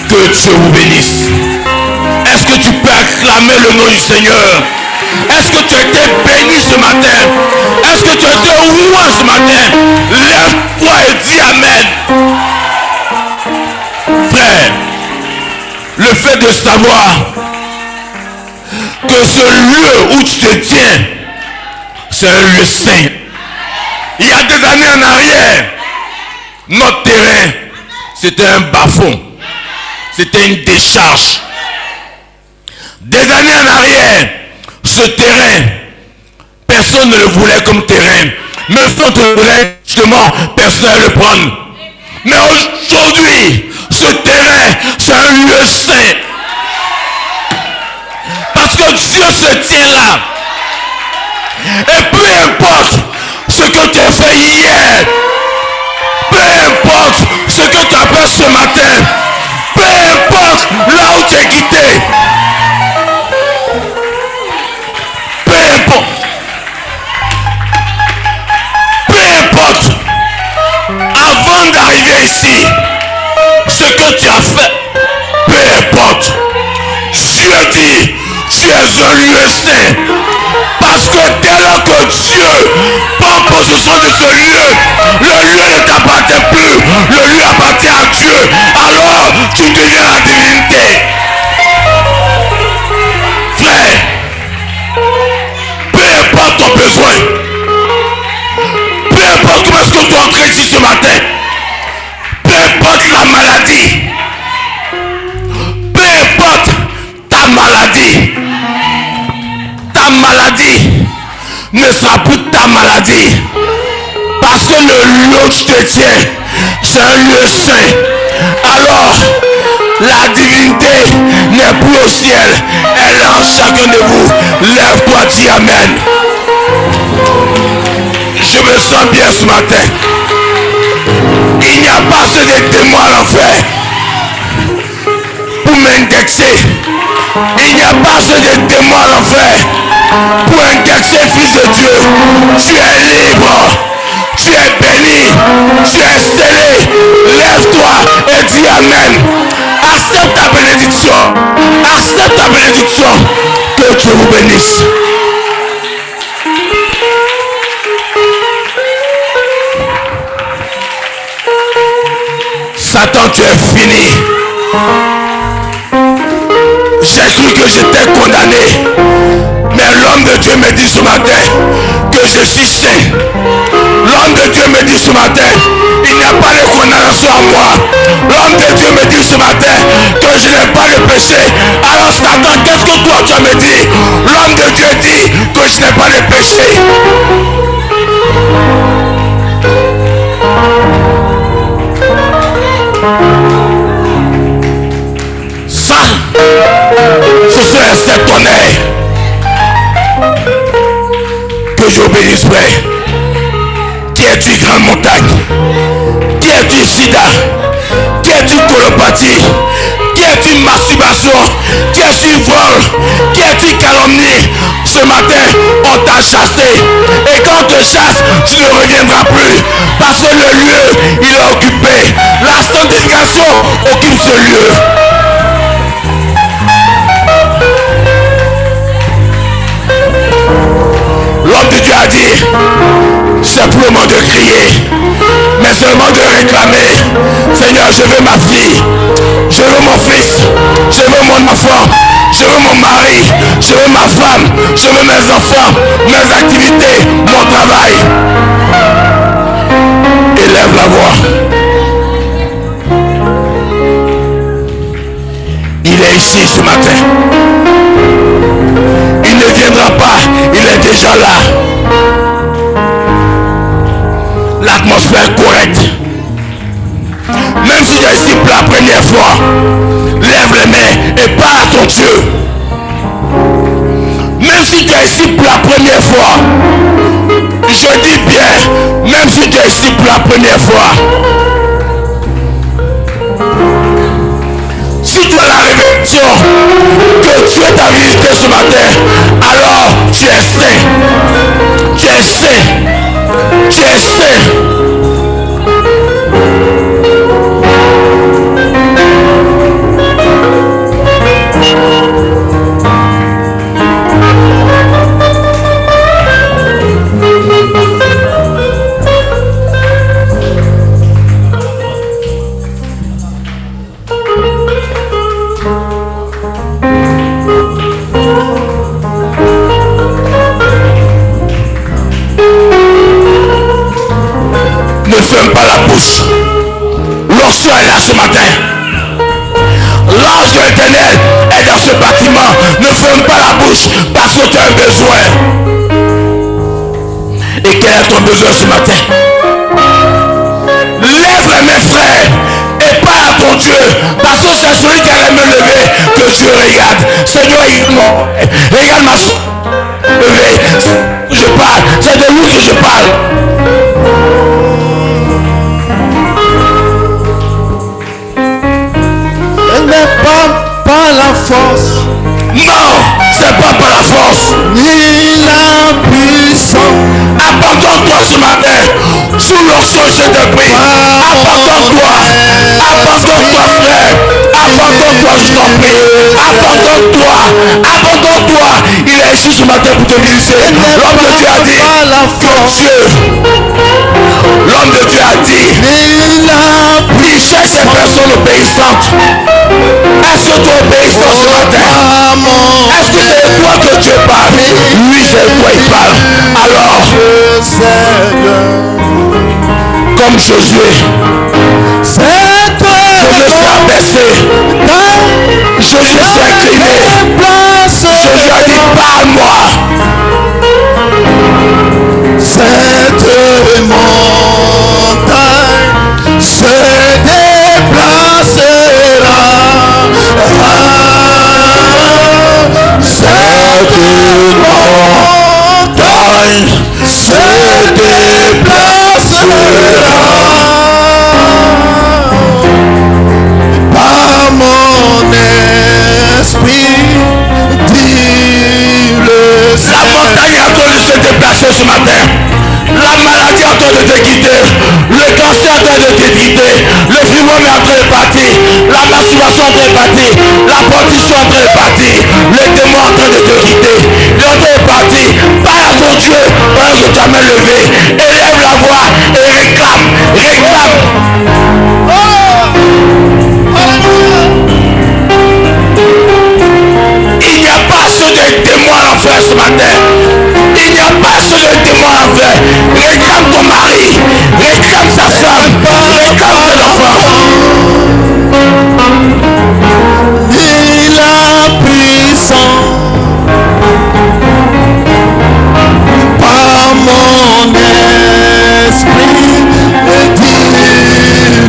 Que Dieu vous bénisse. Est-ce que tu peux acclamer le nom du Seigneur? Est-ce que tu as été béni ce matin? Est-ce que tu as été roi ce matin? Lève-toi et dis Amen. Frère, le fait de savoir que ce lieu où tu te tiens, c'est un lieu saint. Il y a des années en arrière, notre terrain, c'était un bas-fond. C'était une décharge. Des années en arrière, ce terrain, personne ne le voulait comme terrain. Même si on te voulait, justement, personne ne le prendre. Mais aujourd'hui, ce terrain, c'est un lieu saint. Parce que Dieu se tient là. Et peu importe ce que tu as fait hier, peu importe ce que tu as fait ce matin, peu importe là où tu es quitté, peu importe, avant d'arriver ici, ce que tu as fait, peu importe, Dieu dit, tu es un lieu saint. Parce que dès lors que Dieu prend possession de ce lieu, le lieu ne t'appartient plus, le lieu appartient à Dieu. Alors tu deviens la divinité. Frère, peu importe ton besoin, peu importe comment est-ce que tu es entré ici ce matin, peu importe la maladie, peu importe ta maladie ne sera plus ta maladie. Parce que le lieu où tu te tiens, c'est un lieu saint. Alors, la divinité n'est plus au ciel, elle est en chacun de vous. Lève-toi, dis Amen. Je me sens bien ce matin. Il n'y a pas assez de témoins à l'enfer pour m'indexer. Il n'y a pas assez de témoins à l'enfer pour indexer, fils de Dieu. Tu es libre, tu es béni, tu es scellé. Lève-toi et dis Amen. Accepte ta bénédiction. Accepte ta bénédiction. Que Dieu vous bénisse. Satan, tu es fini. J'ai cru que j'étais condamné. Mais l'homme de Dieu me dit ce matin que je suis saint. L'homme de Dieu me dit ce matin, il n'y a pas de condamnation à moi. L'homme de Dieu me dit ce matin que je n'ai pas le péché. Alors Satan, qu'est-ce que toi tu me dis? L'homme de Dieu dit que je n'ai pas de péché. Ça, ce sont les 7 tonnerres. Que je bénisse, frère. Qui es-tu grande montagne? Qui es-tu sida? Qui es-tu colopathie? Qui es-tu masturbation? Qui es-tu vol? Qui es-tu calomnie? Ce matin, on t'a chassé. Et quand on te chasse, tu ne reviendras plus. Parce que le lieu, il est occupé. La sanctification occupe ce lieu. L'homme de Dieu a dit, c'est plus le moment de crier, mais c'est le moment de réclamer. Seigneur, je veux ma fille, je veux mon fils, je veux mon enfant, je veux mon mari, je veux ma femme, je veux mes enfants, mes activités, mon travail. Élève la voix. Il est ici ce matin. Il ne viendra pas, il est déjà là. L'atmosphère est correcte. Même si tu es ici pour la première fois, lève les mains et parle à ton Dieu. Même si tu es ici pour la première fois, Je dis bien, même si tu es ici pour la première fois, si tu as la révélation que Dieu t'a visité ce matin, alors tu es saint. Tu es saint. Tu es saint. Ne ferme pas la bouche. L'onction est là ce matin. L'ange de l'Éternel est dans ce bâtiment. Ne ferme pas la bouche parce que tu as un besoin. Et quel est ton besoin ce matin? Lève les mains, frère, et parle à ton Dieu, parce que c'est celui qui a les mains levées que Dieu regarde. Seigneur, regarde ma soeur levée. Je parle, c'est de lui que je parle. Ce n'est pas par la force, Non, c'est pas par la force, ni la puissance. Abandonne-toi ce matin sous l'onction, je te prie. Abandonne-toi. Abandonne-toi, frère. Abandonne-toi, je t'en prie. Abandonne-toi. Abandonne-toi. Il est ici ce matin pour te visiter. L'homme de Dieu a dit que Dieu. L'homme de Dieu a dit il cherche des personnes obéissantes. Est-ce que tu es obéissant ce matin? Est-ce que c'est de toi que Dieu parle? Oui, c'est de toi il parle. Alors, comme Josué, Josué s'est abaissé. Josué s'est incliné. Josué a dit parle-moi. Cette montagne se déplacera. Cette montagne se déplacera. Par mon esprit, dit le La montagne est en train de se déplacer ce matin. La maladie est en train de te quitter. Le cancer est en train de te quitter. Le fibrome est en train de partir. La masturbation est en train de partir. La prostitution est en train de partir. Le démon est en train de te quitter. Il est en train de partir. Parle à ton Dieu pendant que tu as main levée. Élève la voix et réclame. Réclame. Il n'y a pas ce de démon à l'enfer ce matin. Il n'y a pas ce de démon à l'enfer. Réclame ton mari. Réclame ta femme. Réclame tes enfants. Il a puissant par mon esprit, dit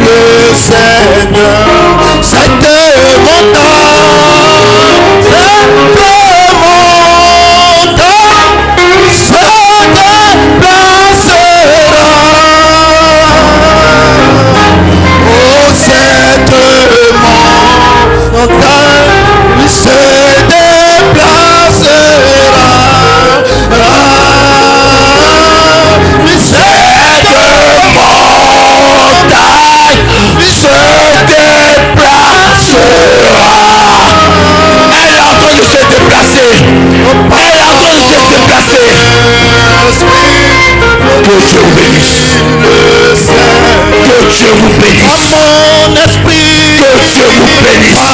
le Seigneur. Cette montagne se déplacera. Oh, cette montagne se déplacera. Elle est en train de se déplacer. Elle est en train de se déplacer. Que Dieu vous bénisse. Que Dieu vous bénisse. Mon esprit, Que Dieu vous bénisse.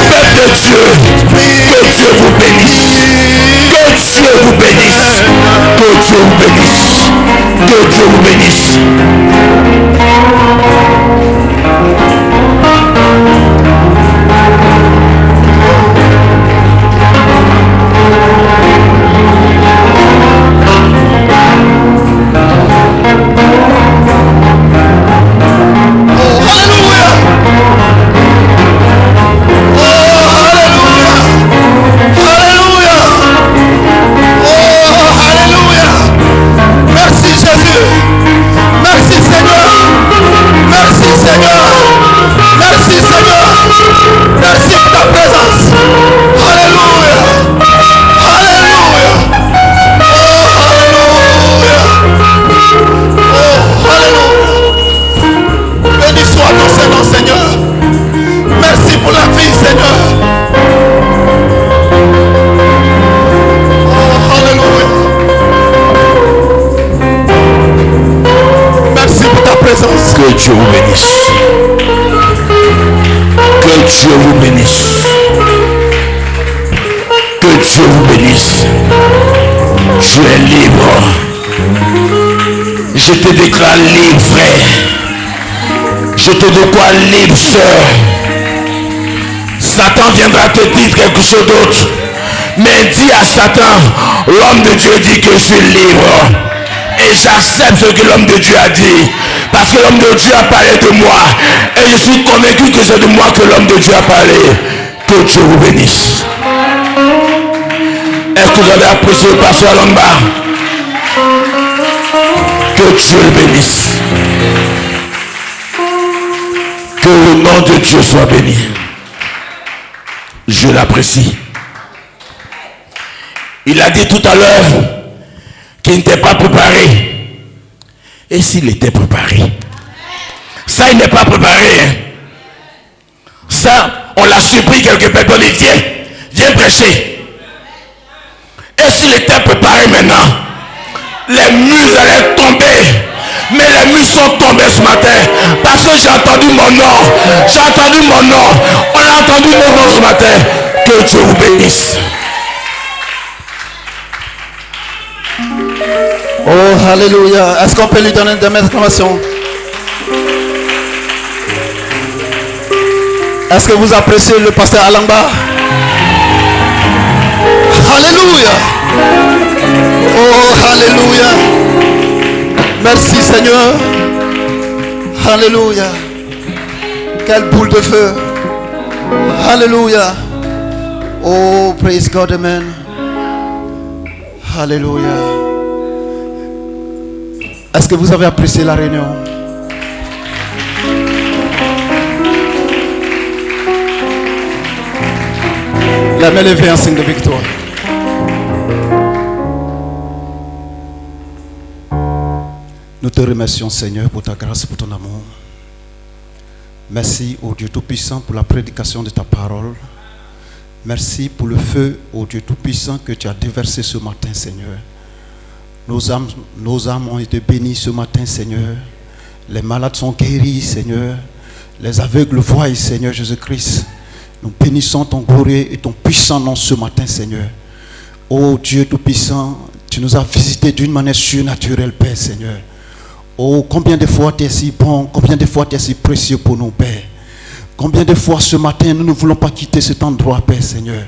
Peuple de Dieu, que Dieu vous bénisse. Que Dieu vous bénisse. Que Dieu vous bénisse. Que Dieu vous bénisse. Alléluia. Que Dieu vous bénisse. Que Dieu vous bénisse. Tu es libre. Je te déclare libre, frère. Je te déclare libre, soeur. Satan viendra te dire quelque chose d'autre. Mais dis à Satan, l'homme de Dieu dit que je suis libre. Et j'accepte ce que l'homme de Dieu a dit. Parce que l'homme de Dieu a parlé de moi. Et je suis convaincu que c'est de moi que l'homme de Dieu a parlé. Que Dieu vous bénisse. Est-ce que vous avez apprécié le pasteur Alamba? Que Dieu le bénisse. Que le nom de Dieu soit béni. Je l'apprécie. Il a dit tout à l'heure qu'il n'était pas préparé. Et s'il était préparé? Ça, il n'est pas préparé. Hein? Ça, on l'a surpris quelque part. On dit, viens prêcher. Et s'il était préparé maintenant, les muses allaient tomber. Mais les muses sont tombées ce matin. Parce que j'ai entendu mon nom. J'ai entendu mon nom. On a entendu mon nom ce matin. Que Dieu vous bénisse. Oh, alléluia. Est-ce qu'on peut lui donner des exclamations? Est-ce que vous appréciez le pasteur Alamba? Alléluia. Oh, alléluia. Merci Seigneur. Alléluia. Quelle boule de feu. Alléluia. Oh, praise God, amen. Alléluia. Est-ce que vous avez apprécié la réunion? La main levée en signe de victoire. Nous te remercions, Seigneur, pour ta grâce, pour ton amour. Merci, ô Dieu Tout-Puissant, pour la prédication de ta parole. Merci pour le feu, ô Dieu Tout-Puissant, que tu as déversé ce matin, Seigneur. Nos âmes ont été bénies ce matin, Seigneur. Les malades sont guéris, Seigneur. Les aveugles voient, Seigneur Jésus-Christ. Nous bénissons ton glorieux et ton puissant nom ce matin, Seigneur. Ô Dieu Tout-Puissant, tu nous as visités d'une manière surnaturelle, Père, Seigneur. Oh, combien de fois tu es si bon, combien de fois tu es si précieux pour nous, Père. Combien de fois ce matin nous ne voulons pas quitter cet endroit, Père, Seigneur.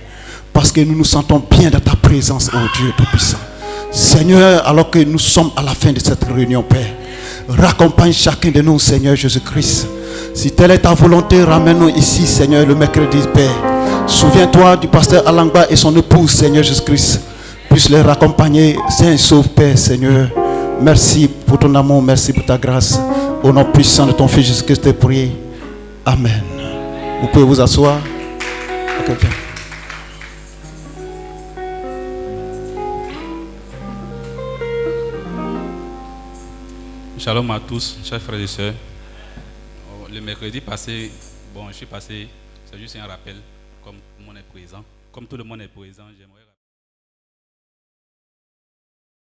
Parce que nous nous sentons bien dans ta présence, oh Dieu Tout-Puissant. Seigneur, alors que nous sommes à la fin de cette réunion, Père, raccompagne chacun de nous, Seigneur Jésus-Christ. Si telle est ta volonté, ramène-nous ici, Seigneur, le mercredi, Père. Souviens-toi du pasteur Alamba et son épouse, Seigneur Jésus-Christ. Puisse les raccompagner, saint et sauf, Père, Seigneur. Merci pour ton amour, merci pour ta grâce. Au nom puissant de ton Fils Jésus-Christ, je te prie. Amen. Vous pouvez vous asseoir. Okay, okay. Shalom à tous, chers frères et sœurs. Le mercredi passé, je suis passé, c'est juste un rappel, comme tout le monde est présent. Comme tout le monde est présent, j'aimerais...